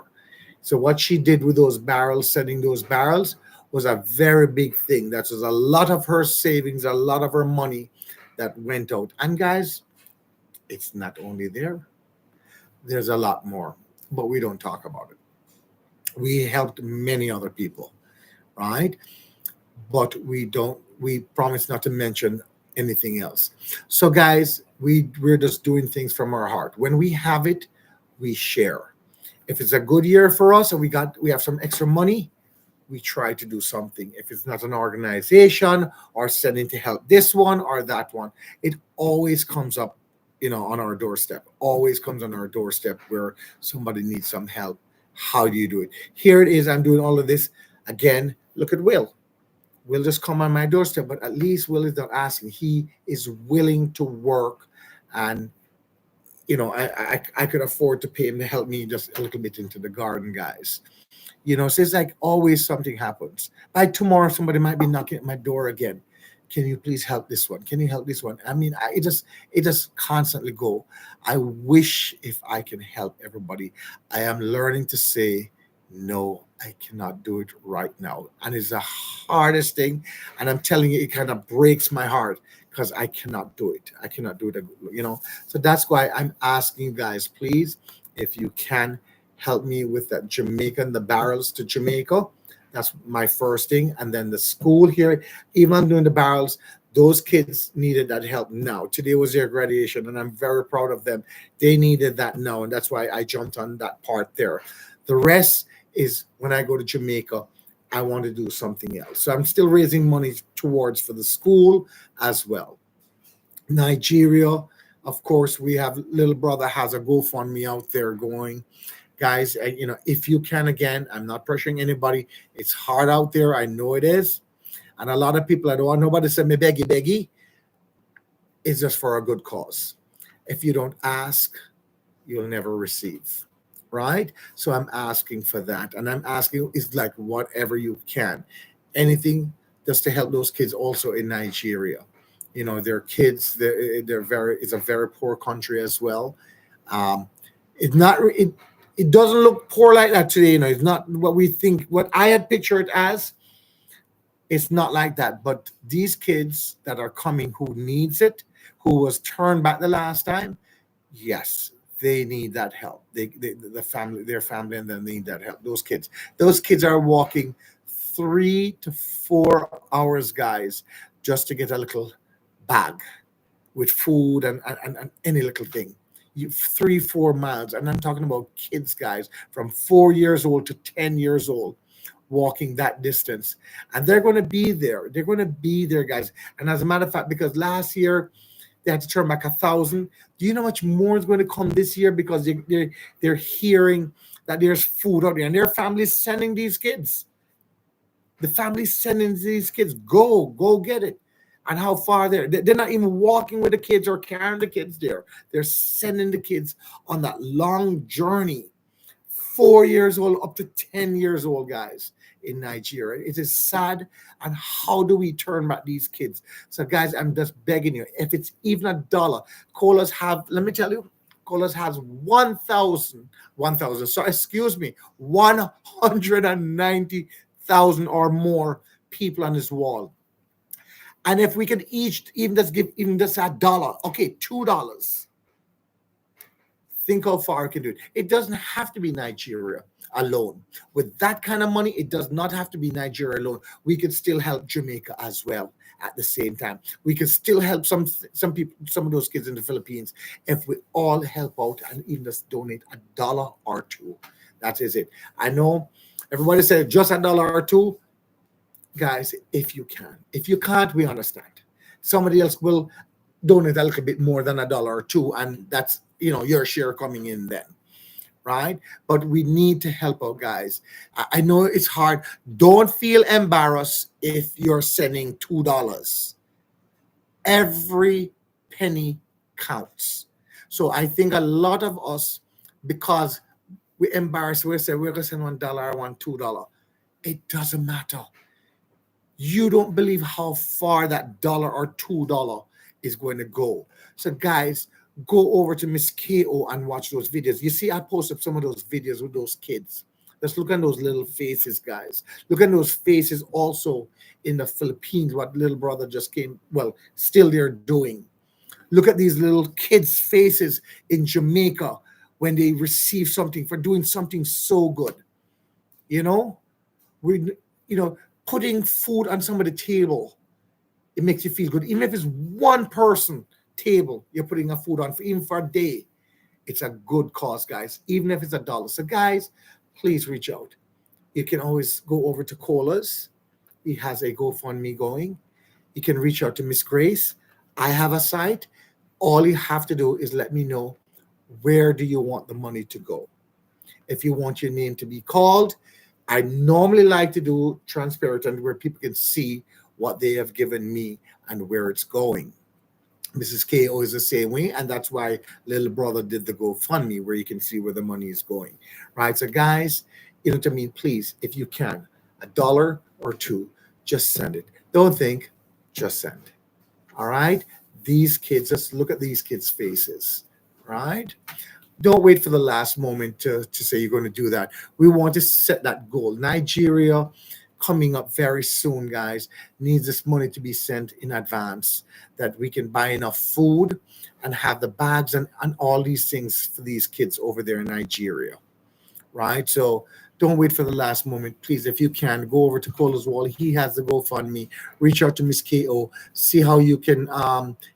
So what she did with those barrels, sending those barrels, was a very big thing. That was a lot of her savings, a lot of her money that went out. And guys, it's not only there. There's a lot more, but we don't talk about it. We helped many other people, right? But we promise not to mention anything else. So guys, we're just doing things from our heart. When we have it, we share. If it's a good year for us and we have some extra money, we try to do something. If it's not an organization or sending to help this one or that one, it always comes up, on our doorstep. Always comes on our doorstep where somebody needs some help. How do you do it? Here it is. I'm doing all of this again. Look at Will. Will just come on my doorstep, but at least Will is not asking. He is willing to work, and I could afford to pay him to help me just a little bit into the garden, guys. So it's like always something happens. By tomorrow, somebody might be knocking at my door again. Can you please help this one? Can you help this one? I mean, it just constantly go. I wish if I can help everybody. I am learning to say no. I cannot do it right now, and it's the hardest thing. And I'm telling you, it kind of breaks my heart because I cannot do it. I cannot do it. So that's why I'm asking you guys, please, if you can help me with that Jamaican, the barrels to Jamaica. That's my first thing. And then the school here, even I'm doing the barrels, those kids needed that help now. Today was their graduation, and I'm very proud of them. They needed that now, and that's why I jumped on that part there. The rest is when I go to Jamaica, I want to do something else. So I'm still raising money towards for the school as well. Nigeria, of course, we have little brother has a GoFundMe out there going. Guys, if you can, again, I'm not pressuring anybody. It's hard out there. I know it is. And a lot of people, I don't want nobody to say me beggy. It's just for a good cause. If you don't ask, you'll never receive. Right? So I'm asking for that. And I'm asking, it's like whatever you can. Anything just to help those kids also in Nigeria. Their kids, it's a very poor country as well. It's not, it doesn't look poor like that today. It's not what we think, what I had pictured as. It's not like that. But these kids that are coming who needs it, who was turned back the last time, yes, they need that help. The family, their family, and then they need that help. Those kids are walking 3 to 4 hours, guys, just to get a little bag with food and any little thing. 3-4 miles, and I'm talking about kids, guys, from 4 years old to 10 years old, walking that distance, and they're going to be there. They're going to be there, guys. And as a matter of fact, because last year they had to turn back 1,000. Do you know how much more is going to come this year? Because they're hearing that there's food out there, and their families sending these kids. The family's sending these kids. Go get it. And how far they're not even walking with the kids or carrying the kids there. They're sending the kids on that long journey. 4 years old up to 10 years old, guys, in Nigeria. It is sad. And how do we turn back these kids? So, guys, I'm just begging you, if it's even $1, Colas have, let me tell you, Colas has 1,000, so excuse me, 190,000 or more people on this wall. And if we could each even just give even just $1, okay, $2. Think how far it can do it. It doesn't have to be Nigeria. alone. With that kind of money, it does not have to be Nigeria alone. We could still help Jamaica as well at the same time. We could still help some people, some of those kids in the Philippines, if we all help out and even just donate $1 or two. That is it. I know everybody said just $1 or two. Guys, if you can. If you can't, we understand. Somebody else will donate a little bit more than $1 or two, and that's your share coming in then, right? But we need to help out, guys. I know it's hard. Don't feel embarrassed if you're sending $2. Every penny counts. So I think a lot of us, because we embarrassed, we say we're gonna send $1, I want $2. It doesn't matter. You don't believe how far that dollar or $2 is going to go. So guys, go over to Miss KO and watch those videos. You see, I posted some of those videos with those kids. Let's look at those little faces, guys. Look at those faces also in the Philippines, what little brother just came, well, still they're doing. Look at these little kids' faces in Jamaica when they receive something for doing something so good. You know, we, putting food on some of the table, it makes you feel good. Even if it's one person table you're putting a food on, for even for a day, it's a good cause, guys. Even if it's $1. So, guys, please reach out. You can always go over to Cola's. He has a GoFundMe going. You can reach out to Miss Grace. I have a site. All you have to do is let me know, where do you want the money to go. If you want your name to be called, I normally like to do transparent and where people can see what they have given me and where it's going. Mrs. KO is the same way, and that's why little brother did the GoFundMe, where you can see where the money is going. Right? So, guys, you know what I mean? Please, if you can, $1 or two, just send it. Don't think, just send. All right? These kids, just look at these kids' faces. Right? Don't wait for the last moment to say you're going to do that. We want to set that goal. Nigeria, coming up very soon, guys, needs this money to be sent in advance, that we can buy enough food and have the bags and all these things for these kids over there in Nigeria, right? So don't wait for the last moment. Please, if you can, go over to Cola's Wall. He has the GoFundMe. Reach out to Miss KO. See how you can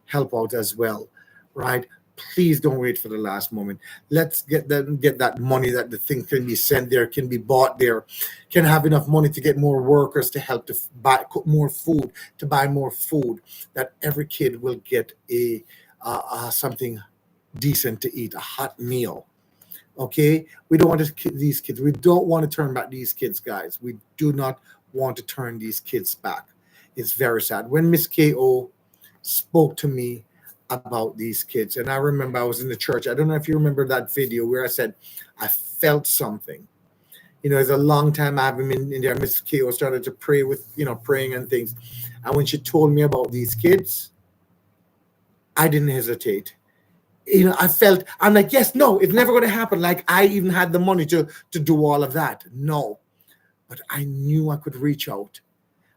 help out as well, right? Please don't wait for the last moment. Let's get that money, that the thing can be sent there, can be bought there, can have enough money to get more workers to help to cook more food, to buy more food, that every kid will get a something decent to eat, a hot meal. Okay, we don't want these kids. We don't want to turn back these kids, guys. We do not want to turn these kids back. It's very sad. When Miss KO spoke to me about these kids, and I remember I was in the church. I don't know if you remember that video where I said I felt something. It's a long time I haven't been in there. Miss KO started to pray with, praying and things. And when she told me about these kids, I didn't hesitate. I'm like, yes, no, it's never going to happen. Like, I even had the money to do all of that. No, but I knew I could reach out.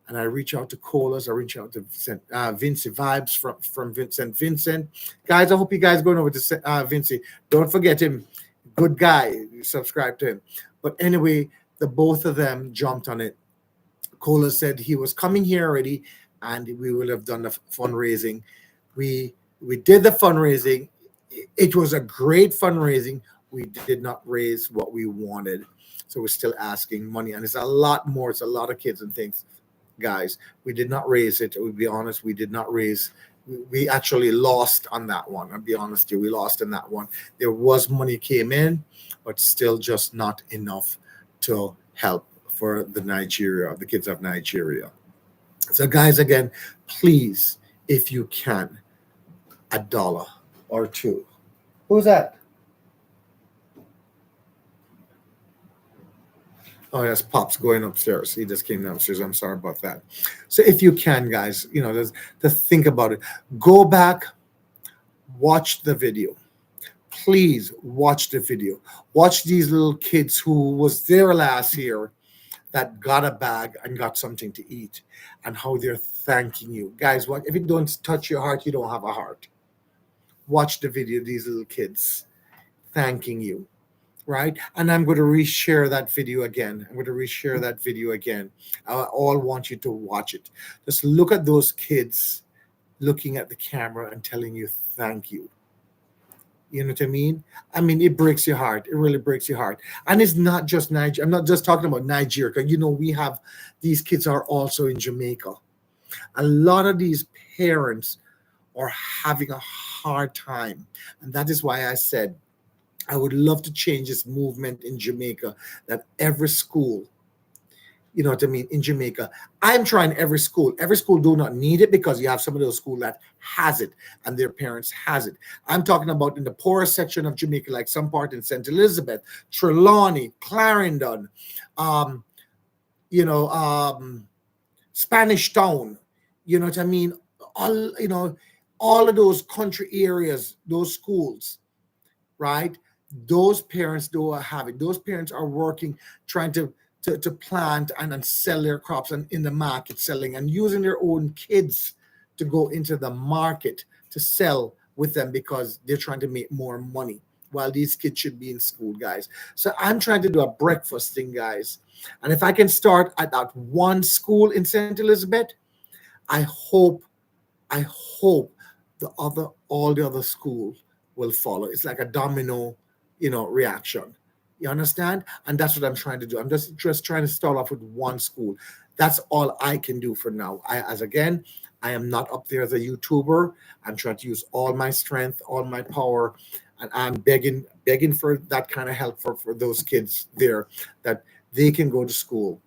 And I reach out to Colas. I reach out to Vinci Vibes from Vincent. Vincent, guys, I hope you guys going over to Vinci. Don't forget him. Good guy. Subscribe to him. But anyway, the both of them jumped on it. Colas said he was coming here already, and we will have done the fundraising. We did the fundraising. It was a great fundraising. We did not raise what we wanted, so we're still asking money, and it's a lot more. It's a lot of kids and things. Guys, we did not raise it. We'll be honest, we did not raise. We actually lost on that one. I'll be honest with you, we lost on that one. There was money came in, but still just not enough to help for the kids of Nigeria. So, guys, again, please, if you can, $1 or two. Who's that? Oh, that's Pops going upstairs. He just came downstairs. I'm sorry about that. So if you can, guys, just think about it. Go back, watch the video. Please watch the video. Watch these little kids who was there last year that got a bag and got something to eat, and how they're thanking you. Guys, if it don't touch your heart, you don't have a heart. Watch the video, these little kids thanking you. right? And I'm going to reshare that video again. I'm going to reshare that video again. I all want you to watch it. Just look at those kids looking at the camera and telling you thank you. You know what I mean? I mean, it breaks your heart. It really breaks your heart. And it's not just Nigeria. I'm not just talking about Nigeria. 'Cause, we have these kids are also in Jamaica. A lot of these parents are having a hard time. And that is why I said I would love to change this movement in Jamaica that every school, you know what I mean, in Jamaica. I'm trying every school. Every school do not need it because you have some of those schools that has it and their parents has it. I'm talking about in the poorest section of Jamaica, like some part in St. Elizabeth, Trelawney, Clarendon, um, you know, Spanish Town, you know what I mean? All of those country areas, those schools, right? Those parents don't have it. Those parents are working, trying to plant and sell their crops and in the market selling and using their own kids to go into the market to sell with them because they're trying to make more money while these kids should be in school, guys. So I'm trying to do a breakfast thing, guys. And if I can start at that one school in St. Elizabeth, I hope, I hope all the other schools will follow. It's like a domino, reaction. You understand? And that's what I'm trying to do. I'm just trying to start off with one school. That's all I can do for now. I am not up there as a YouTuber. I'm trying to use all my strength, all my power, and I'm begging for that kind of help for those kids there that they can go to school.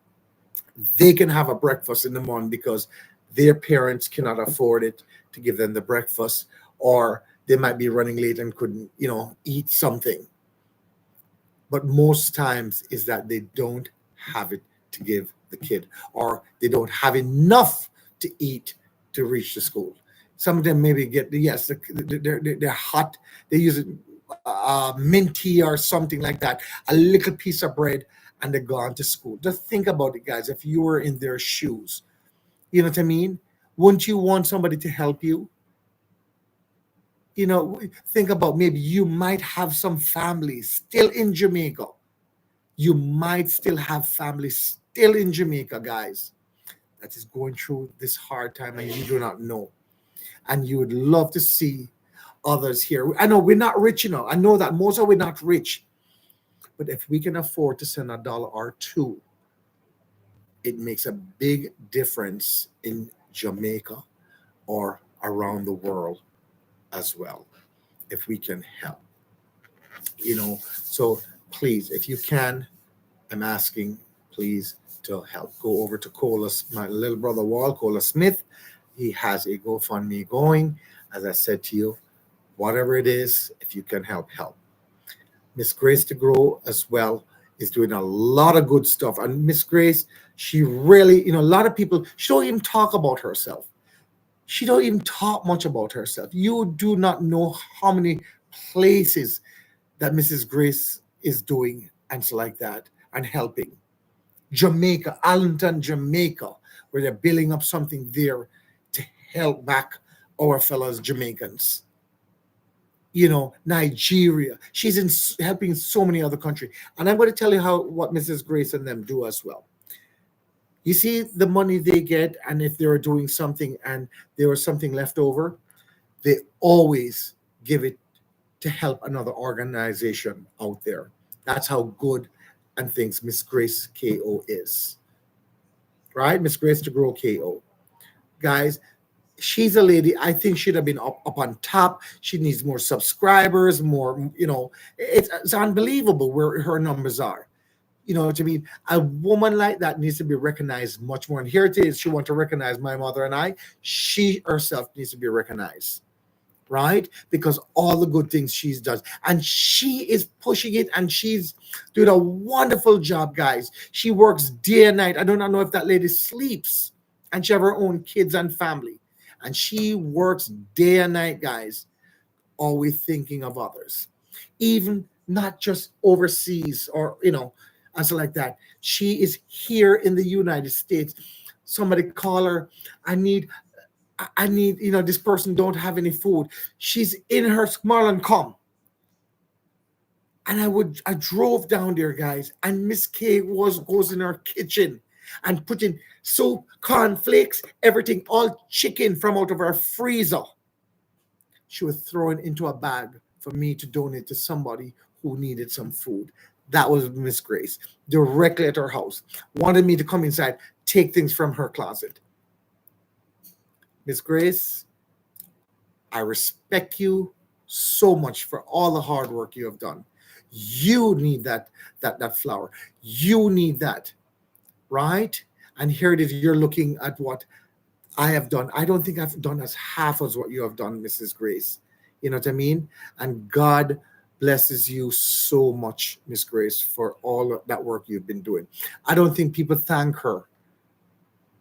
They can have a breakfast in the morning because their parents cannot afford it to give them the breakfast, or they might be running late and couldn't, eat something. But most times is that they don't have it to give the kid, or they don't have enough to eat to reach the school. Some of them maybe get they're hot. They use mint tea or something like that, a little piece of bread, and they're gone to school. Just think about it, guys. If you were in their shoes, you know what I mean? Wouldn't you want somebody to help you? Think about, maybe you might have some families still in Jamaica. You might still have families still in Jamaica, guys, that is going through this hard time and you do not know. And you would love to see others here. I know we're not rich, I know that most of we're not rich. But if we can afford to send a dollar or two, it makes a big difference in Jamaica or around the world as well, if we can help. So please, if you can, I'm asking, please, to help. Go over to my little brother Wall, Cola Smith. He has a GoFundMe going. As I said to you, whatever it is, if you can help. Miss Grace to Grow as well is doing a lot of good stuff. And Miss Grace, she really, a lot of people, she don't even talk about herself. She don't even talk much about herself. You do not know how many places that Mrs. Grace is doing and so like that and helping. Jamaica, Allenton, Jamaica, where they're building up something there to help back our fellows Jamaicans. Nigeria. She's helping so many other countries. And I'm going to tell you what Mrs. Grace and them do as well. You see the money they get, and if they're doing something and there was something left over, they always give it to help another organization out there. That's how good and things Miss Grace KO is. Right? Miss Grace to Grow KO. Guys, she's a lady. I think she'd have been up on top. She needs more subscribers, more, it's unbelievable where her numbers are. You know what I mean? A woman like that needs to be recognized much more. And here it is. She wants to recognize my mother and I. She herself needs to be recognized, right? Because all the good things she does. And she is pushing it, and she's doing a wonderful job, guys. She works day and night. I do not know if that lady sleeps. And she have her own kids and family. And she works day and night, guys, always thinking of others. Even not just overseas or, and so like that. She is here in the United States. Somebody call her. I need, this person don't have any food. She's in her Marlon, come. And I drove down there, guys, and Miss K goes in her kitchen and putting soup, cornflakes, everything, all chicken from out of her freezer. She was throwing into a bag for me to donate to somebody who needed some food. That was Miss Grace, directly at her house. Wanted me to come inside, take things from her closet. Miss Grace, I respect you so much for all the hard work you have done. You need that flour. You need that, right? And here it is. You're looking at what I have done. I don't think I've done as half as what you have done, Mrs. Grace. You know what I mean? And God blesses you so much, Miss Grace, for all of that work you've been doing. I don't think people thank her.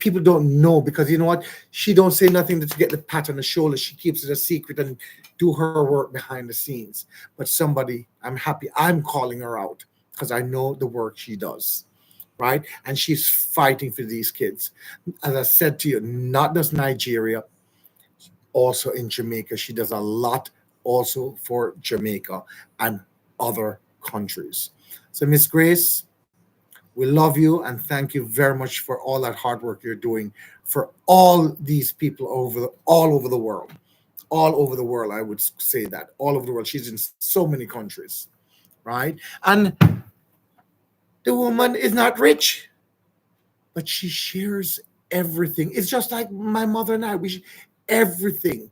People don't know because you know what? She don't say nothing to get the pat on the shoulder. She keeps it a secret and do her work behind the scenes. But somebody, I'm happy I'm calling her out because I know the work she does. Right? And she's fighting for these kids. As I said to you, not just Nigeria, also in Jamaica. She does a lot also for Jamaica and other countries. So, Miss Grace, we love you and thank you very much for all that hard work you're doing for all these people all over the world. All over the world, I would say that. All over the world. She's in so many countries, right? And the woman is not rich, but she shares everything. It's just like my mother and I. Everything.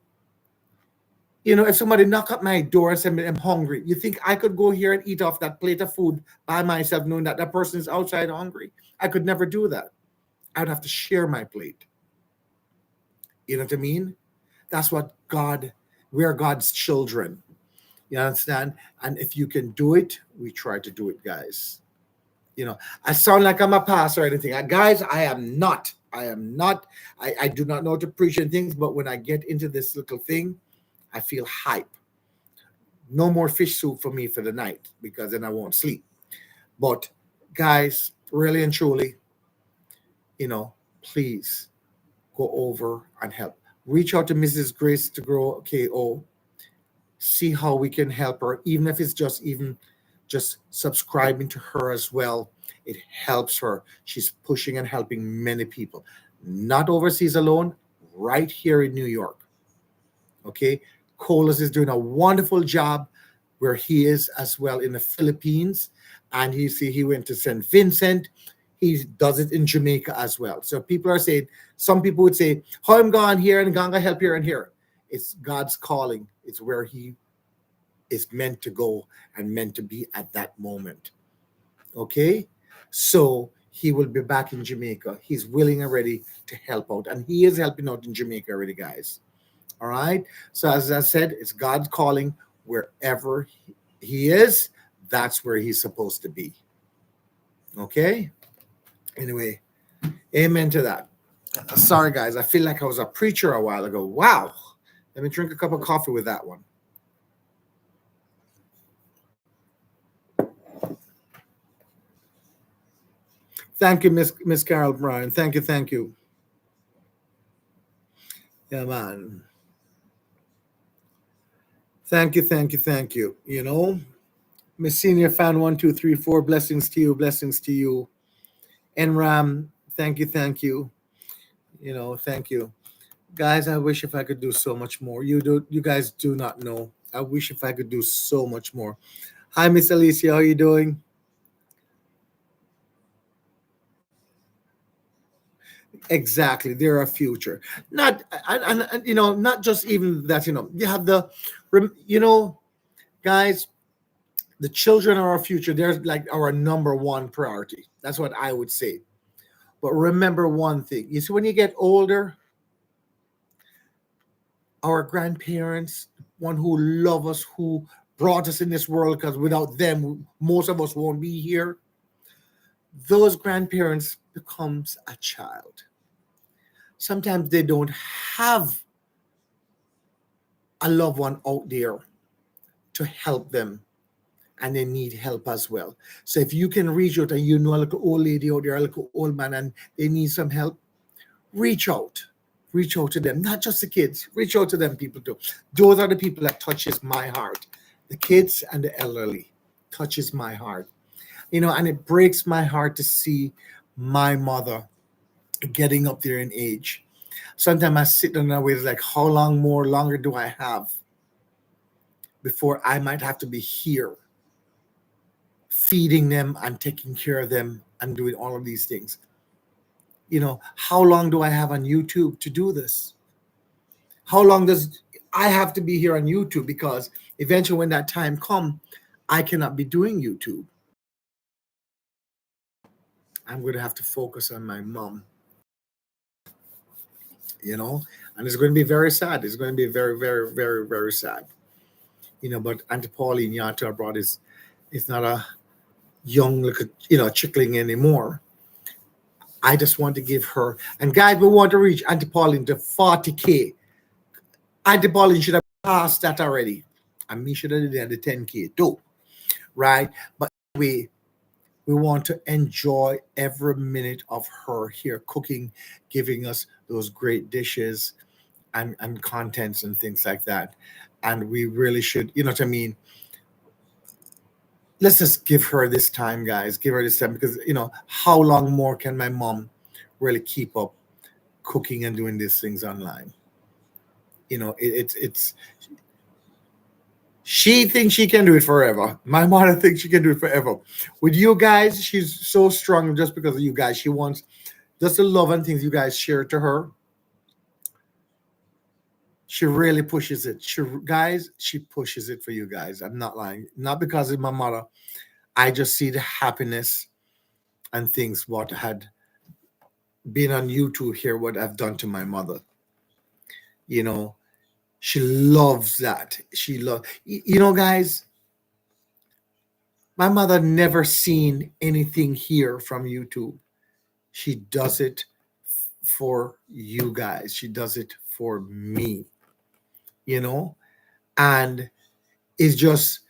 You know, if somebody knock at my door and say, I'm hungry, you think I could go here and eat off that plate of food by myself, knowing that that person is outside hungry? I could never do that. I would have to share my plate. You know what I mean? That's what we're God's children. You understand? And if you can do it, we try to do it, guys. You know, I sound like I'm a pastor or anything. Guys, I am not. I do not know how to preach and things, but when I get into this little thing, I feel hype. No more fish soup for me for the night because then I won't sleep. But guys, really and truly, you know, please go over and help. Reach out to Mrs. Grace to Grow KO. See how we can help her, even if it's just subscribing to her as well. It helps her. She's pushing and helping many people, not overseas alone, right here in New York. Okay, Colas is doing a wonderful job where he is as well in the Philippines, and he went to St. Vincent. He does it in Jamaica as well. So people are saying, some people would say, "How I'm gone here and gonna help here and here." It's God's calling. It's where he is meant to go and meant to be at that moment. Okay, so he will be back in Jamaica. He's willing and ready to help out, and he is helping out in Jamaica already, guys. All right. So as I said, it's God's calling. Wherever he is, that's where he's supposed to be. Okay. Anyway, amen to that. Sorry, guys. I feel like I was a preacher a while ago. Wow. Let me drink a cup of coffee with that one. Thank you, Miss Carol Bryan. Thank you. Yeah, man. Thank you. You know, Miss Senior Fan 1234, blessings to you. Enram, thank you. You know, thank you. Guys, I wish if I could do so much more. You guys do not know. I wish if I could do so much more. Hi, Miss Alicia, how are you doing? Exactly, they're a future. Not and you know, not just even that, you know, you have you know, guys, the children are our future. They're like our number one priority. That's what I would say. But remember one thing. You see, when you get older, our grandparents, one who love us, who brought us in this world, because without them, most of us won't be here. Those grandparents becomes a child. Sometimes they don't have a loved one out there to help them, and they need help as well. So if you can reach out and you know a little old lady out there, a little old man, and they need some help, reach out. Reach out to them, not just the kids. Reach out to them, people too. Those are the people that touches my heart, the kids and the elderly. touches my heart. And it breaks my heart to see my mother getting up there in age. Sometimes I sit on that way, it's like, how long longer do I have before I might have to be here feeding them and taking care of them and doing all of these things? How long do I have on YouTube to do this? How long does I have to be here on YouTube? Because eventually when that time comes, I cannot be doing YouTube. I'm going to have to focus on my mom, and it's going to be very sad. It's going to be very, very, very, very sad. But Auntie Pauline Yata abroad is not a young, chickling anymore. I just want to give her, and guys, we want to reach Auntie Pauline to 40K. Auntie Pauline should have passed that already. And me should have done the 10K too. Right? But we want to enjoy every minute of her here cooking, giving us those great dishes and contents and things like that. And we really should, you know what I mean? Let's just give her this time, guys. Give her this time because, how long more can my mom really keep up cooking and doing these things online? It's she thinks she can do it forever. My mother thinks she can do it forever. With you guys, she's so strong just because of you guys. She wants just the love and things you guys share to her. She really pushes it. She pushes it for you guys. I'm not lying. Not because of my mother. I just see the happiness and things what had been on YouTube here, what I've done to my mother. She loves that. She loves, guys, my mother never seen anything here from YouTube. She does it for you guys. She does it for me, and it's just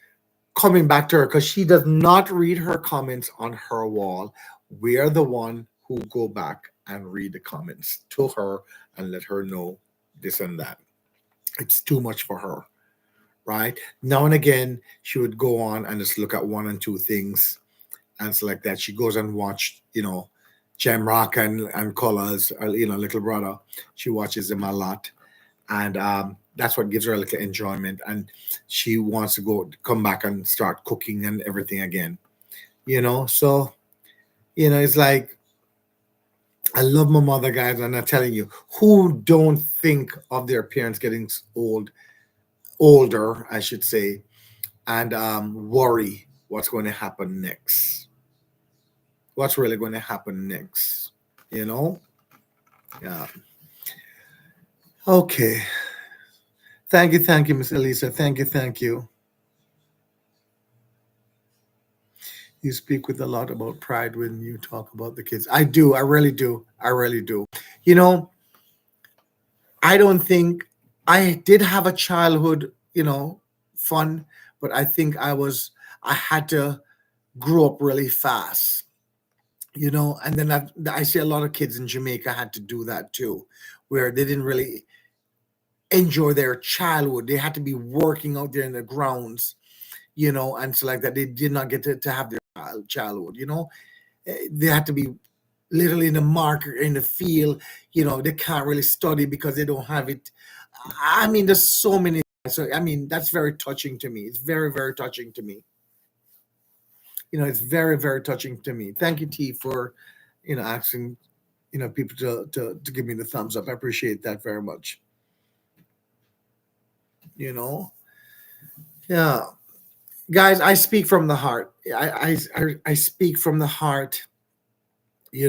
coming back to her because she does not read her comments on her wall. We are the one who go back and read the comments to her and let her know this and that. It's too much for her, right? Now and again, she would go on and just look at one and two things and so like that. She goes and watch, Gem Rock and Colors, Little Brother. She watches them a lot. And that's what gives her a little enjoyment. And she wants to come back and start cooking and everything again. So, it's like, I love my mother, guys, and I'm telling you, who don't think of their parents getting older, I should say, and worry what's going to happen next. What's really going to happen next? Yeah. Okay. Thank you, Miss Elisa. Thank you. You speak with a lot about pride when you talk about the kids. I do. I really do. I don't think I did have a childhood, fun, but I think I had to grow up really fast, and then I see a lot of kids in Jamaica had to do that too, where they didn't really enjoy their childhood. They had to be working out there in the grounds, and so like that. They did not get to have their childhood, They had to be literally in the market, in the field, they can't really study because they don't have it. I mean, there's so many. So, I mean, that's very touching to me. It's very, very touching to me. It's very, very touching to me. Thank you, T, for, asking, people to give me the thumbs up. I appreciate that very much. Yeah. Guys, I speak from the heart. I speak from the heart. Me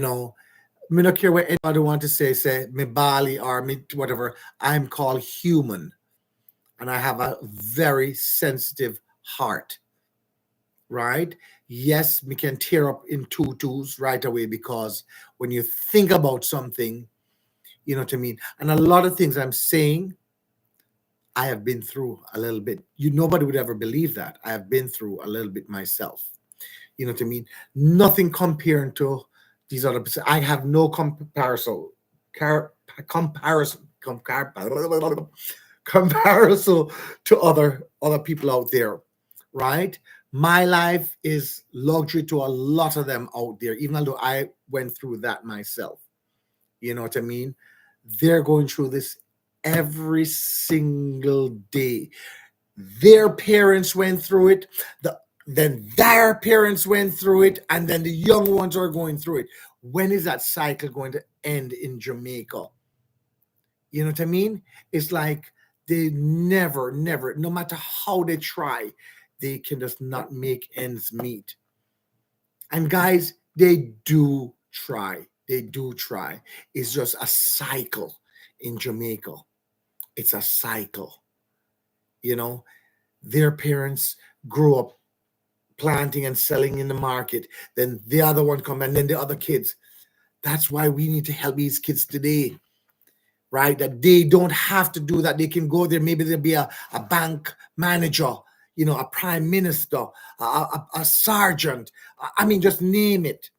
not care what anybody want to say me Bali or me whatever. I'm called human, and I have a very sensitive heart. Right? Yes, we can tear up in twos right away because when you think about something, you know what I mean. And a lot of things I'm saying, I have been through a little bit. Nobody would ever believe that. I have been through a little bit myself. You know what I mean? Nothing comparing to these other people. I have no comparison. Comparison to other people out there, right? My life is luxury to a lot of them out there, even though I went through that myself. You know what I mean? They're going through this every single day. Their parents went through it, then their parents went through it, and then the young ones are going through it. When is that cycle going to end in Jamaica? You know what I mean? It's like they never, no matter how they try, they can just not make ends meet. And guys, they do try. They do try. It's just a cycle in Jamaica. It's a cycle. You know, their parents grew up planting and selling in the market. Then the other one come, and then the other kids. That's why we need to help these kids today, right? That they don't have to do that. They can go there. Maybe there'll be a bank manager, a prime minister, a sergeant. I mean, just name it.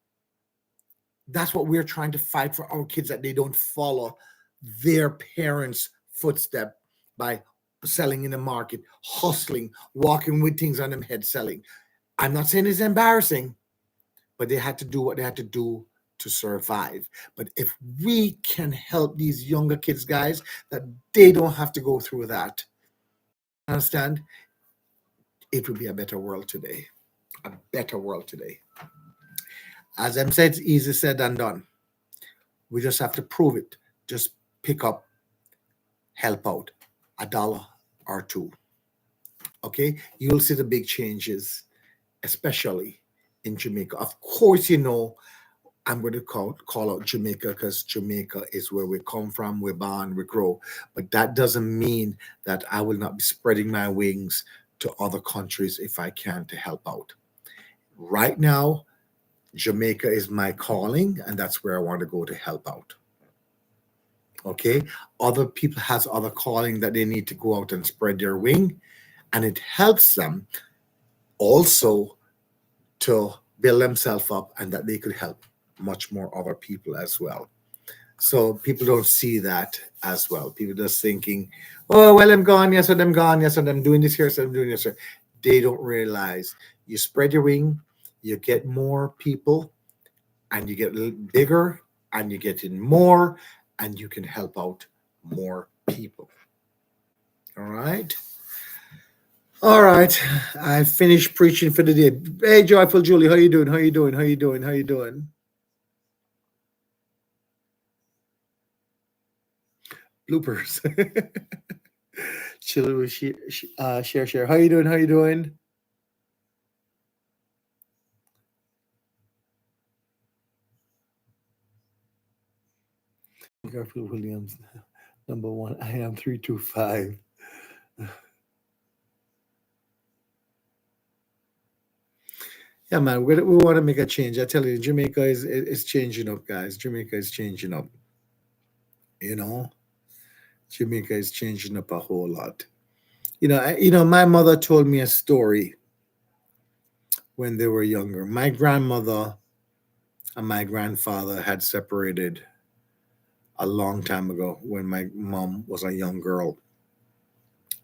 That's what we're trying to fight for our kids, that they don't follow their parents' footstep by selling in the market, hustling, walking with things on them head, selling. I'm not saying it's embarrassing, but they had to do what they had to do to survive. But if we can help these younger kids, guys, that they don't have to go through that, understand? It would be a better world today. A better world today. As I'm said, it's easy said than done. We just have to prove it. Just pick up, help out $1 or two. Okay, you'll see the big changes, especially in Jamaica. Of course, I'm going to call out Jamaica because Jamaica is where we come from, we're born, we grow. But that doesn't mean that I will not be spreading my wings to other countries if I can to help out. Right now, Jamaica is my calling, and that's where I want to go to help out. Okay, other people has other calling that they need to go out and spread their wing, and it helps them also to build themselves up, and that they could help much more other people as well. So people don't see that as well. People just thinking, oh well, I'm gone, yes, and I'm gone, yes, and I'm doing this here, so I'm doing this here. They don't realize you spread your wing, you get more people, and you get a little bigger, and you get in more, and you can help out more people. All right. All right. I finished preaching for the day. Hey, Joyful Julie, how you doing? How you doing? How you doing? How you doing? Bloopers. Chili with share. How you doing? How you doing? Garfield Williams, number one. I am 325. Yeah, man, we want to make a change. I tell you, Jamaica is changing up, guys. Jamaica is changing up. You know, Jamaica is changing up a whole lot. My mother told me a story when they were younger. My grandmother and my grandfather had separated a long time ago when my mom was a young girl,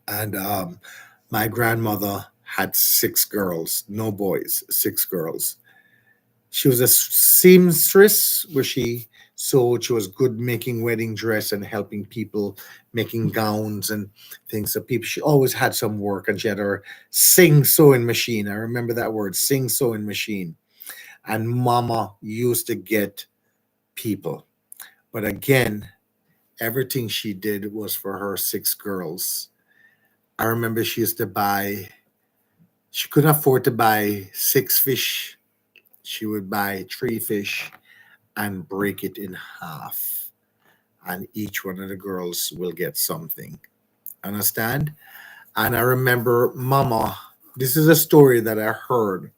and my grandmother had six girls, no boys, six girls. She was a seamstress where she sewed. She was good making wedding dress and helping people making gowns and things. So people, she always had some work, and she had her sing sewing machine. I remember that word, sing sewing machine. And Mama used to get people, but again, everything she did was for her six girls. I remember she used to buy. She couldn't afford to buy six fish. She would buy three fish and break it in half, and each one of the girls will get something. Understand? And I remember Mama, this is a story that I heard,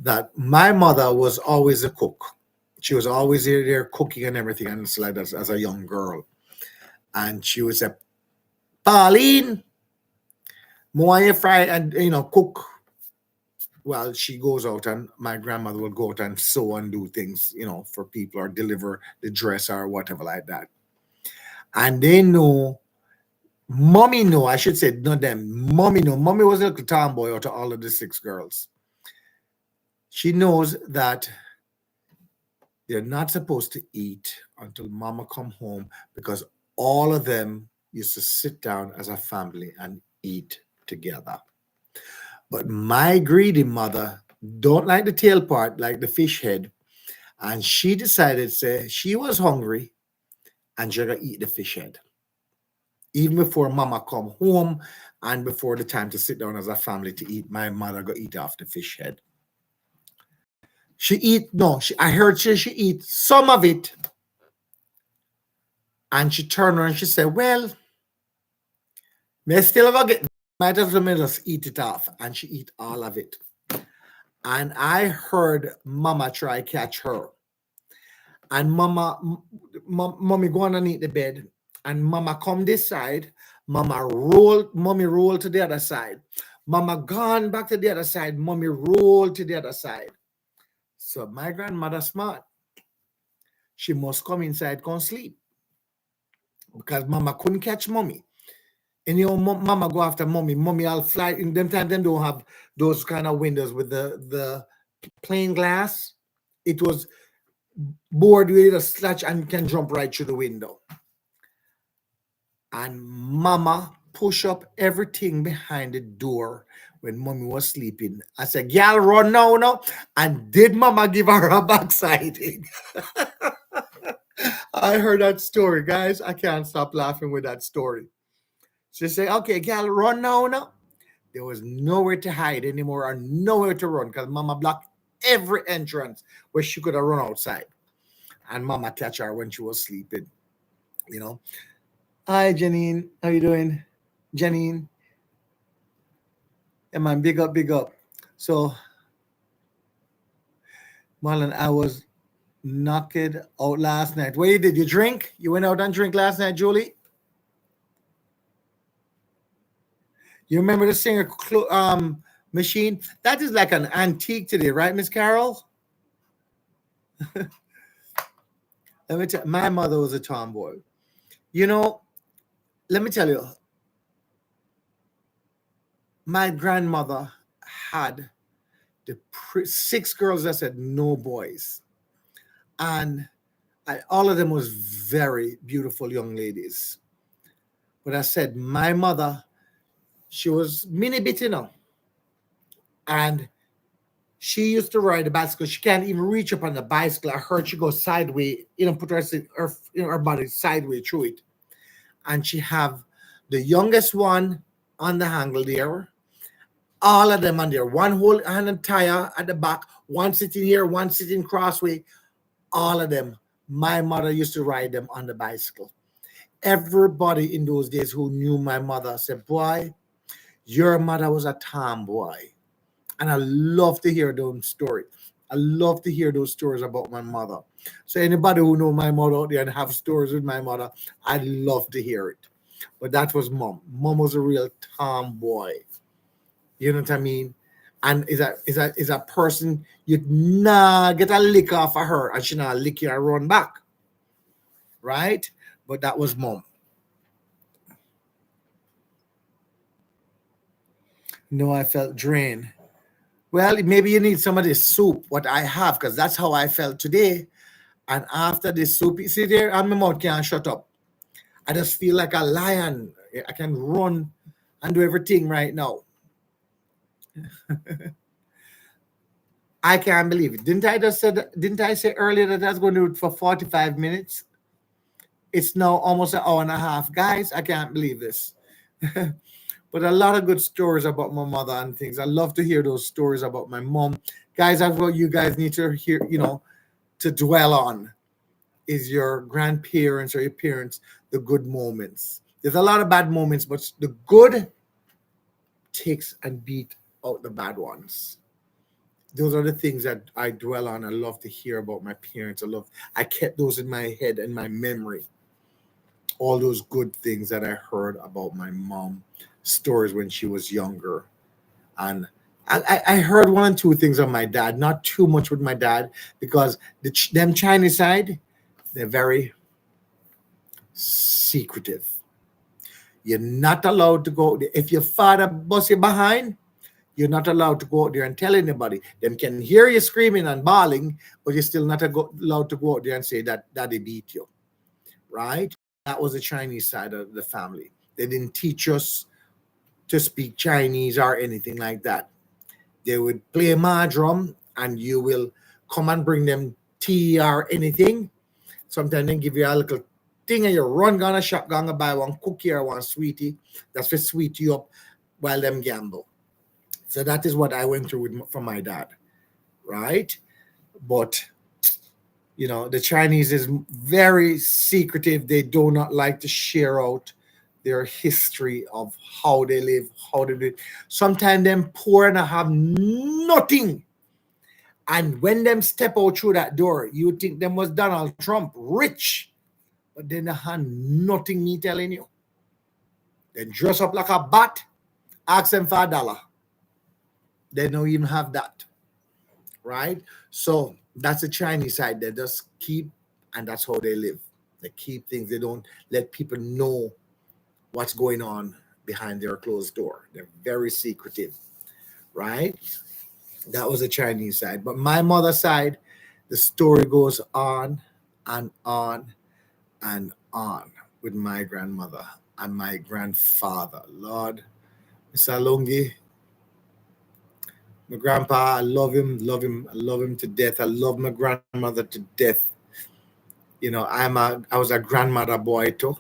that my mother was always a cook. She was always there cooking and everything, and it's like that as a young girl. And she would say, Pauline, Moya fry and cook. Well, she goes out, and my grandmother will go out and sew and do things, for people, or deliver the dress or whatever like that. And they know Mommy know, I should say, not them. Mommy know. Mommy was a little tomboy out of all of the 6 girls. She knows that they're not supposed to eat until mama come home because all of them used to sit down as a family and eat together. But my greedy mother don't like the tail part, like the fish head, and she decided, say, she was hungry and she gonna eat the fish head even before mama come home and before the time to sit down as a family to eat. My mother go eat off the fish head. She eat no, I heard she eat some of it, and she turned around and she said, "Well, may still go get. Might as well just eat it off." And she eat all of it. And I heard mama try catch her. And mommy go on and eat the bed. And mama come this side. Mommy roll to the other side. Mama gone back to the other side. Mommy roll to the other side. So my grandmother smart. She must come inside, come sleep. Because mama couldn't catch mommy. And mama go after mommy. Mommy I'll fly. In them time, them don't have those kind of windows with the plain glass. It was board with a slatch and can jump right through the window. And mama push up everything behind the door when mommy was sleeping. I said, "Gal, run now, no." And did mama give her a backsiding? I heard that story, guys. I can't stop laughing with that story. She said, "Okay, gal, run now, no." There was nowhere to hide anymore or nowhere to run because mama blocked every entrance where she could have run outside. And mama catch her when she was sleeping, you know. Hi, Janine. How you doing? Janine. Yeah, man, big up, big up. So, Marlon, I was knocked out last night. What you did? You drink? You went out and drink last night, Julie? You remember the singer machine? That is like an antique today, right, Miss Carol? Let me tell my mother was a tomboy. You know, let me tell you, my grandmother had the 6 girls that said no boys. And all of them was very beautiful young ladies. But I said, my mother, she was mini bit, and she used to ride a bicycle. She can't even reach up on the bicycle. I heard she go sideways, put her body sideways through it. And she have the youngest one on the handle there, all of them on there, one whole hand and tire at the back, one sitting here, one sitting crossway, all of them. My mother used to ride them on the bicycle. Everybody in those days who knew my mother said, "Boy, your mother was a tomboy." And I love to hear those stories. I love to hear those stories about my mother. So anybody who know my mother out there and have stories with my mother, I'd love to hear it. But that was mom. Mom was a real tomboy. You know what I mean? And is a person you'd not get a lick off of her and she not lick you and run back. Right? But that was mom. No, I felt drained. Well, maybe you need some of this soup, what I have, because that's how I felt today. And after this soup, you see there, and my mouth can't shut up. I just feel like a lion. I can run and do everything right now. I can't believe it. Didn't I say earlier that I was going to do it for 45 minutes? It's now almost an hour and a half. Guys, I can't believe this. But a lot of good stories about my mother and things. I love to hear those stories about my mom. Guys, that's what you guys need to hear, to dwell on is your grandparents or your parents, the good moments. There's a lot of bad moments, but the good takes and beat out the bad ones. Those are the things that I dwell on. I love to hear about my parents. I kept those in my head and my memory. All those good things that I heard about my mom, stories when she was younger. And I heard 1 or 2 things on my dad, not too much with my dad, because them Chinese side, they're very secretive. You're not allowed to go. If your father bust you behind, you're not allowed to go out there and tell anybody. Them can hear you screaming and bawling, but you're still not allowed to go out there and say that daddy beat you, right? That was the Chinese side of the family. They didn't teach us to speak Chinese or anything like that. They would play mahjong and you will come and bring them tea or anything. Sometimes they give you a little thing and you run down a shop, gonna buy one cookie or one sweetie. That's to sweet you up while them gamble. So that is what I went through from my dad, right? But the Chinese is very secretive. They do not like to share out their history of how they live, how they do it. Sometimes them poor and have nothing. And when them step out through that door, you think them was Donald Trump, rich. But then they have nothing, me telling you. They dress up like a bat, ask them for $1. They don't even have that, right? So that's the Chinese side. They just keep, and that's how they live. They keep things. They don't let people know what's going on behind their closed door. They're very secretive, right? That was the Chinese side. But my mother's side, the story goes on and on and on with my grandmother and my grandfather. Lord, Mr. Lungi, my grandpa, I love him, I love him to death. I love my grandmother to death. I was a grandmother boy too.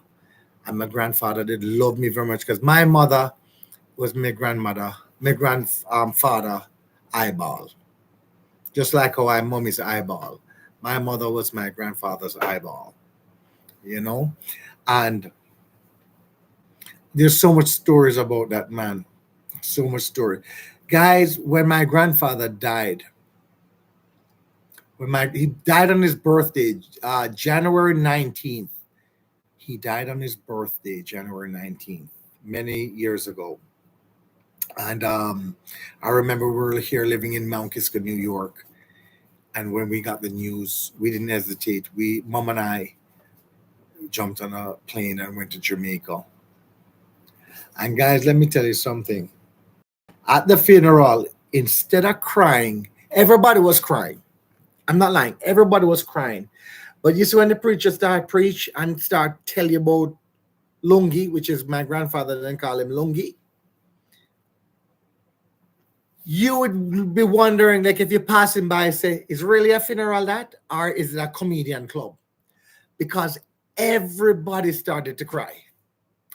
And my grandfather did love me very much because my mother was my grandfather eyeball. Just like how my mommy's eyeball. My mother was my grandfather's eyeball. And there's so much stories about that man. So much story. Guys, when my grandfather died, he died on his birthday, January 19th. He died on his birthday, January 19th, many years ago. And I remember we were here living in Mount Kisco, New York. And when we got the news, we didn't hesitate. Mom and I jumped on a plane and went to Jamaica. And guys, let me tell you something. At the funeral, instead of crying, everybody was crying. I'm not lying. Everybody was crying. But you see, when the preacher start preach and start tell you about Lungi, which is my grandfather, then call him Lungi, you would be wondering, like, if you're passing by, say, is really a funeral that, or is it a comedian club? Because everybody started to cry.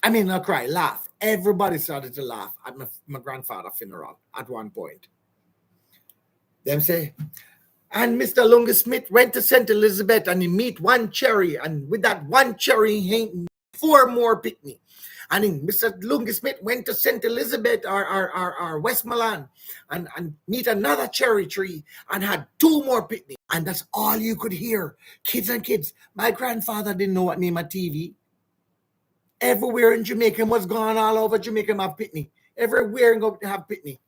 I mean, not cry, laugh. Everybody started to laugh at my grandfather's funeral at one point. Them say, and Mr. Lungi Smith went to St. Elizabeth and he meet one cherry, and with that one cherry, he 4 more picnic. And then Mr. Lungi Smith went to St. Elizabeth or Westmoreland and meet another cherry tree and had 2 more picnic. And that's all you could hear. Kids and kids. My grandfather didn't know what name of TV. Everywhere in Jamaica was gone all over Jamaica have picnic. Everywhere and go have picnic.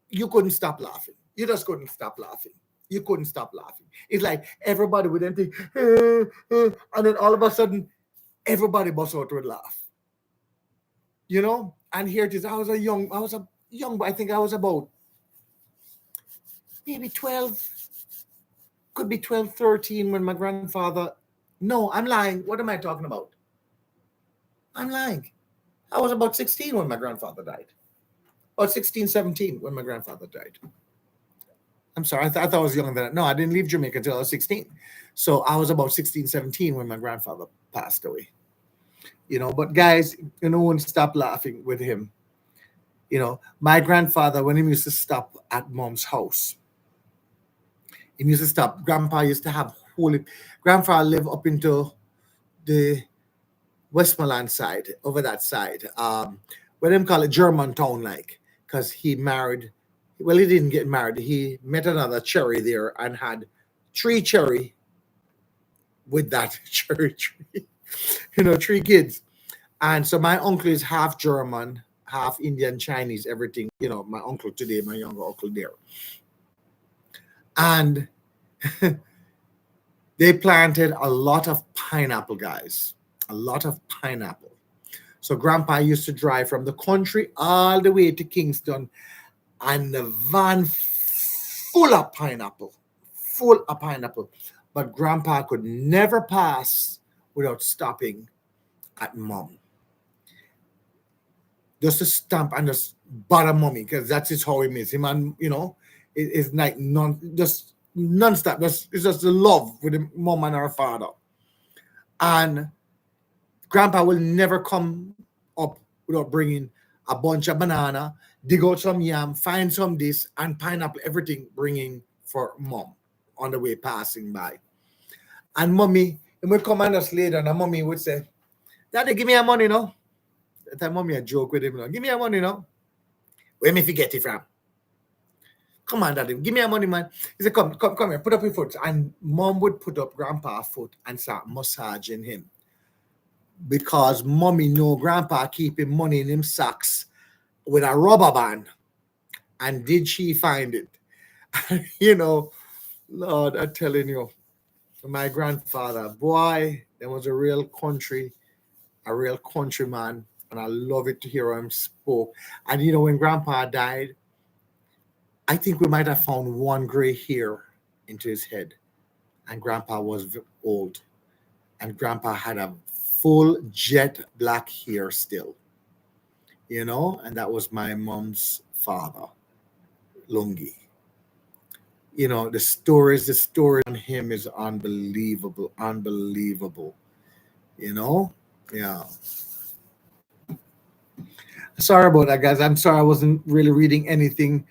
You couldn't stop laughing. You just couldn't stop laughing. You couldn't stop laughing. It's like everybody would then think, and then all of a sudden, everybody bust out with laugh. And here it is. I was a young, I think I was about maybe 12, could be 12, 13 when my grandfather, no, I'm lying. What am I talking about? I'm lying. I was about 16 when my grandfather died. Or 16, 17 when my grandfather died. I'm sorry, I thought I was younger than that. No, I didn't leave Jamaica until I was 16. So I was about 16, 17 when my grandfather passed away. But guys, wouldn't stop laughing with him. My grandfather, when he used to stop at mom's house, he used to stop. Grandpa used to have grandfather lived up into the Westmoreland side, over that side. What them call it, Germantown, like, because he married. Well, he didn't get married. He met another cherry there and had 3 cherry with that cherry tree. 3 kids. And so my uncle is half German, half Indian, Chinese, everything. My uncle today, my younger uncle there. And they planted a lot of pineapple, guys. A lot of pineapple. So Grandpa used to drive from the country all the way to Kingston, and the van full of pineapple, full of pineapple. But Grandpa could never pass without stopping at Mom. Just to stamp and just bother Mommy, because that's just how he is. Him and, it's like just non-stop. It's just the love with the mom and her father. And Grandpa will never come up without bringing a bunch of banana, dig out some yam, find some this, and pineapple, everything bringing for Mom on the way passing by. And Mommy, and we come on us later, and Mommy would say, Daddy, give me your money, no? That time Mommy a joke with him, give me your money, no? Where me forget it from? Come on, Daddy, give me your money, man. He said, come here, put up your foot. And Mom would put up Grandpa's foot and start massaging him. Because Mommy know Grandpa keeping money in him socks with a rubber band. And did she find it? Lord, I'm telling you, my grandfather, boy, there was a real countryman, and I love it to hear him spoke. And when Grandpa died, I think we might have found one gray hair into his head, and Grandpa was old, and Grandpa had a full jet black hair still, and that was my mom's father, Lungi. The story on him is unbelievable. Yeah. Sorry about that, guys. I'm sorry I wasn't really reading anything.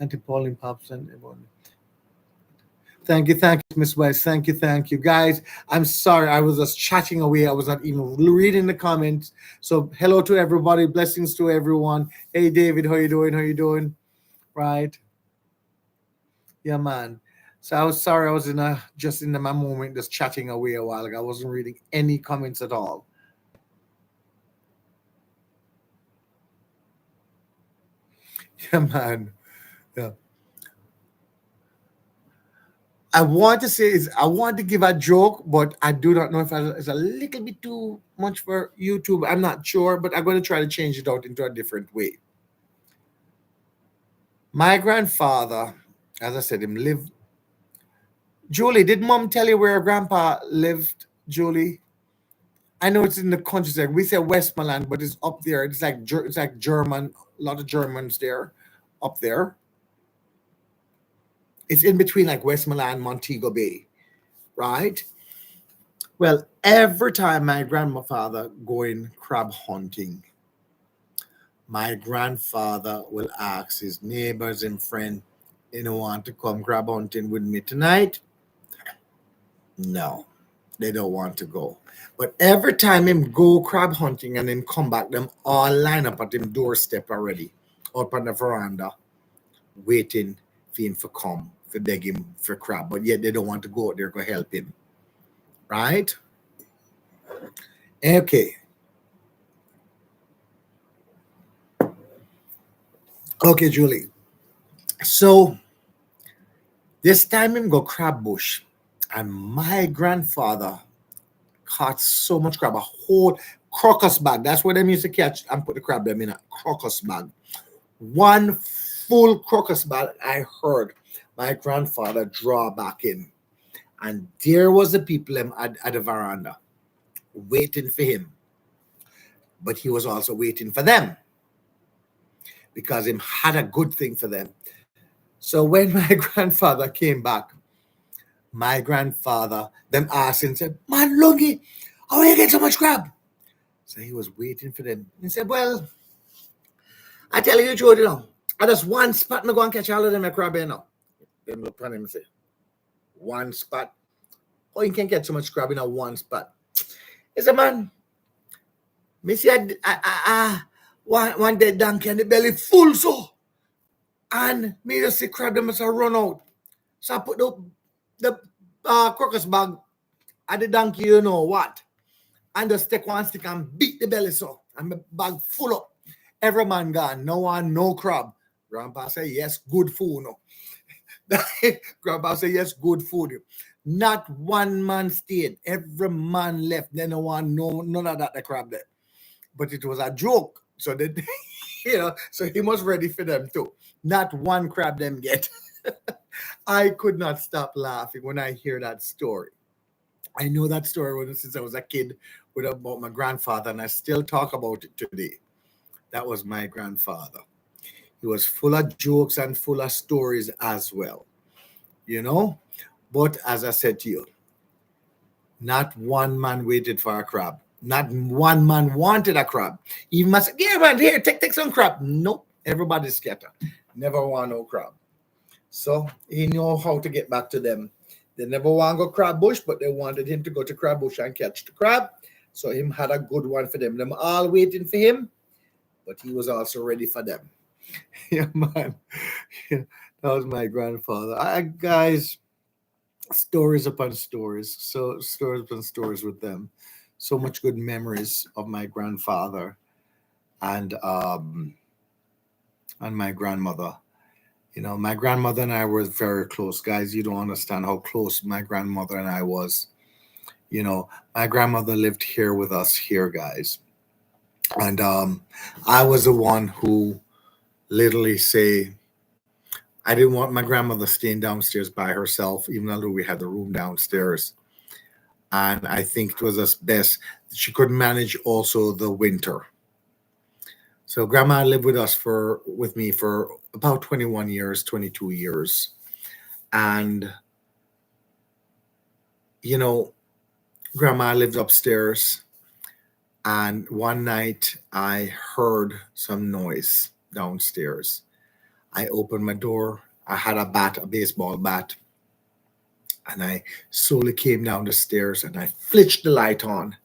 Auntie Pauline Pops and everyone. Thank you, Miss West. Thank you, guys. I'm sorry, I was just chatting away. I was not even reading the comments. So, hello to everybody. Blessings to everyone. Hey, David, how you doing? Right? Yeah, man. So I was sorry, I was just in my moment, just chatting away a while ago. I wasn't reading any comments at all. Yeah, man. Yeah. I want to give a joke, but I do not know if it's a little bit too much for YouTube. I'm not sure, but I'm going to try to change it out into a different way. My grandfather, as I said, him lived. Julie, did Mom tell you where Grandpa lived, Julie? I know it's in the countryside. We say Westmoreland, but it's up there. It's like German. A lot of Germans there, up there. It's in between like Westmoreland, Montego Bay, right? Well, every time my grandfather going crab hunting, my grandfather will ask his neighbors and friends, want to come crab hunting with me tonight? No, they don't want to go. But every time him go crab hunting and then come back, them all line up at him doorstep already, up on the veranda, waiting for him to come, for beg him for crab. But yet they don't want to go out there to help him. Right? Okay. Okay, Julie. So this time him go crab bush, and my grandfather caught so much crab, a whole crocus bag. That's what them used to catch and put the crab them in a crocus bag. One full crocus bag, I heard my grandfather draw back in. And there was the people at the veranda waiting for him. But he was also waiting for them because he had a good thing for them. So when my grandfather came back, them asked and said, Man, Lungi, how are you getting so much crab? So he was waiting for them. He said, Well, I tell you the truth, I just one spot, me go and catch all of them at crab, Them look at him and say, one spot? Oh, you can get so much crab in a one spot. He said, Man, me see one dead donkey and the belly full so. And me just see crab them must run out. So I put the crocus bag at the donkey, what? And just take one stick and beat the belly so. And my bag full up. Every man gone. No one, no crab. Grandpa say, yes, good food. No. Grandpa say, yes, good food. Not one man stayed. Every man left. They no one, none of that the crab there. but it was a joke. So that so he was ready for them too. Not one crab them get. I could not stop laughing when I hear that story. I know that story since I was a kid with about my grandfather, and I still talk about it today. That was my grandfather. He was full of jokes and full of stories as well, you know. But as I said to you, not one man waited for a crab. Not one man wanted a crab. Even must say, yeah, man, here, take some crab. Nope, everybody scattered. Never want no crab. So he know how to get back to them. They never want to go crab bush, but they wanted him to go to crab bush and catch the crab. So him had a good one for them. Them all waiting for him, but he was also ready for them. Yeah, man. Yeah, that was my grandfather. Guys, stories upon stories. So stories upon stories with them. So much good memories of my grandfather and my grandmother. My grandmother and I were very close, guys. You don't understand how close my grandmother and I was. My grandmother lived here with us here, guys. And I was the one who literally say, I didn't want my grandmother staying downstairs by herself, even though we had the room downstairs. And I think it was us best. She could manage also the winter. So grandma lived with me for about 21 years, 22 years. And, grandma lived upstairs. And one night I heard some noise downstairs. I opened my door. I had a baseball bat. And I slowly came down the stairs and I flicked the light on.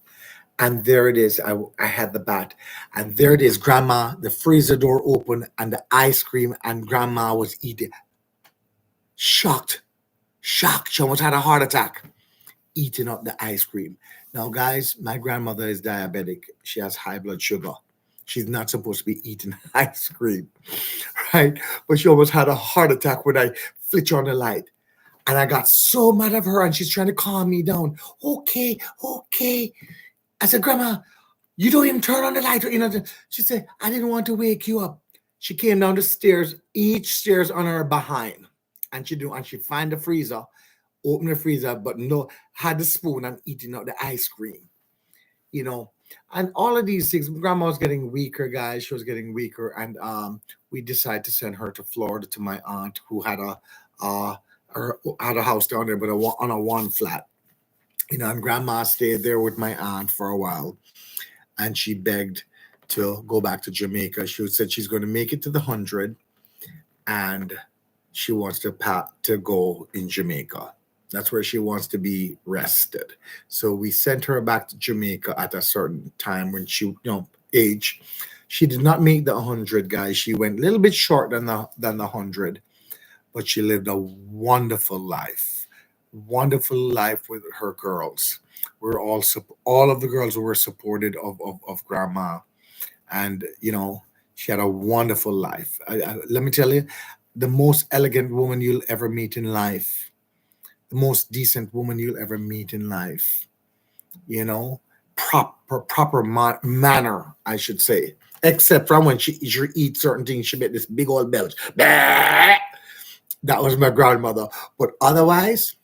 And there it is. I had the bat. And there it is, grandma, the freezer door open and the ice cream, and grandma was eating. Shocked. Shocked. She almost had a heart attack eating up the ice cream. Now, guys, my grandmother is diabetic. She has high blood sugar. She's not supposed to be eating ice cream, right? But she almost had a heart attack when I flicked on the light. And I got so mad at her, and she's trying to calm me down. Okay, okay. I said, Grandma, you don't even turn on the light. She said, I didn't want to wake you up. She came down the stairs, each stairs on her behind. And she find the freezer, open the freezer, but no, had the spoon and eating out the ice cream. And all of these things, grandma was getting weaker, guys. She was getting weaker. And we decided to send her to Florida to my aunt who had a house down there, but on a one flat. And grandma stayed there with my aunt for a while, and she begged to go back to Jamaica. She said she's going to make it to the 100, and she wants to go in Jamaica. That's where she wants to be rested. So we sent her back to Jamaica at a certain time when she, age. She did not make the 100, guys. She went a little bit short than the 100, but she lived a wonderful life. Wonderful life with her girls. We're all of the girls were supported of grandma, and she had a wonderful life. Let me tell you, the most elegant woman you'll ever meet in life, the most decent woman you'll ever meet in life. Proper manner, I should say, except from when she eats certain things, she made this big old belch. That was my grandmother, but otherwise.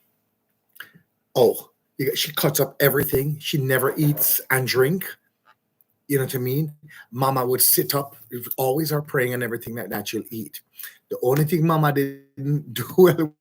Oh, she cuts up everything. She never eats and drink. You know what I mean? Mama would sit up, always her praying and everything like that. She'll eat. The only thing Mama didn't do well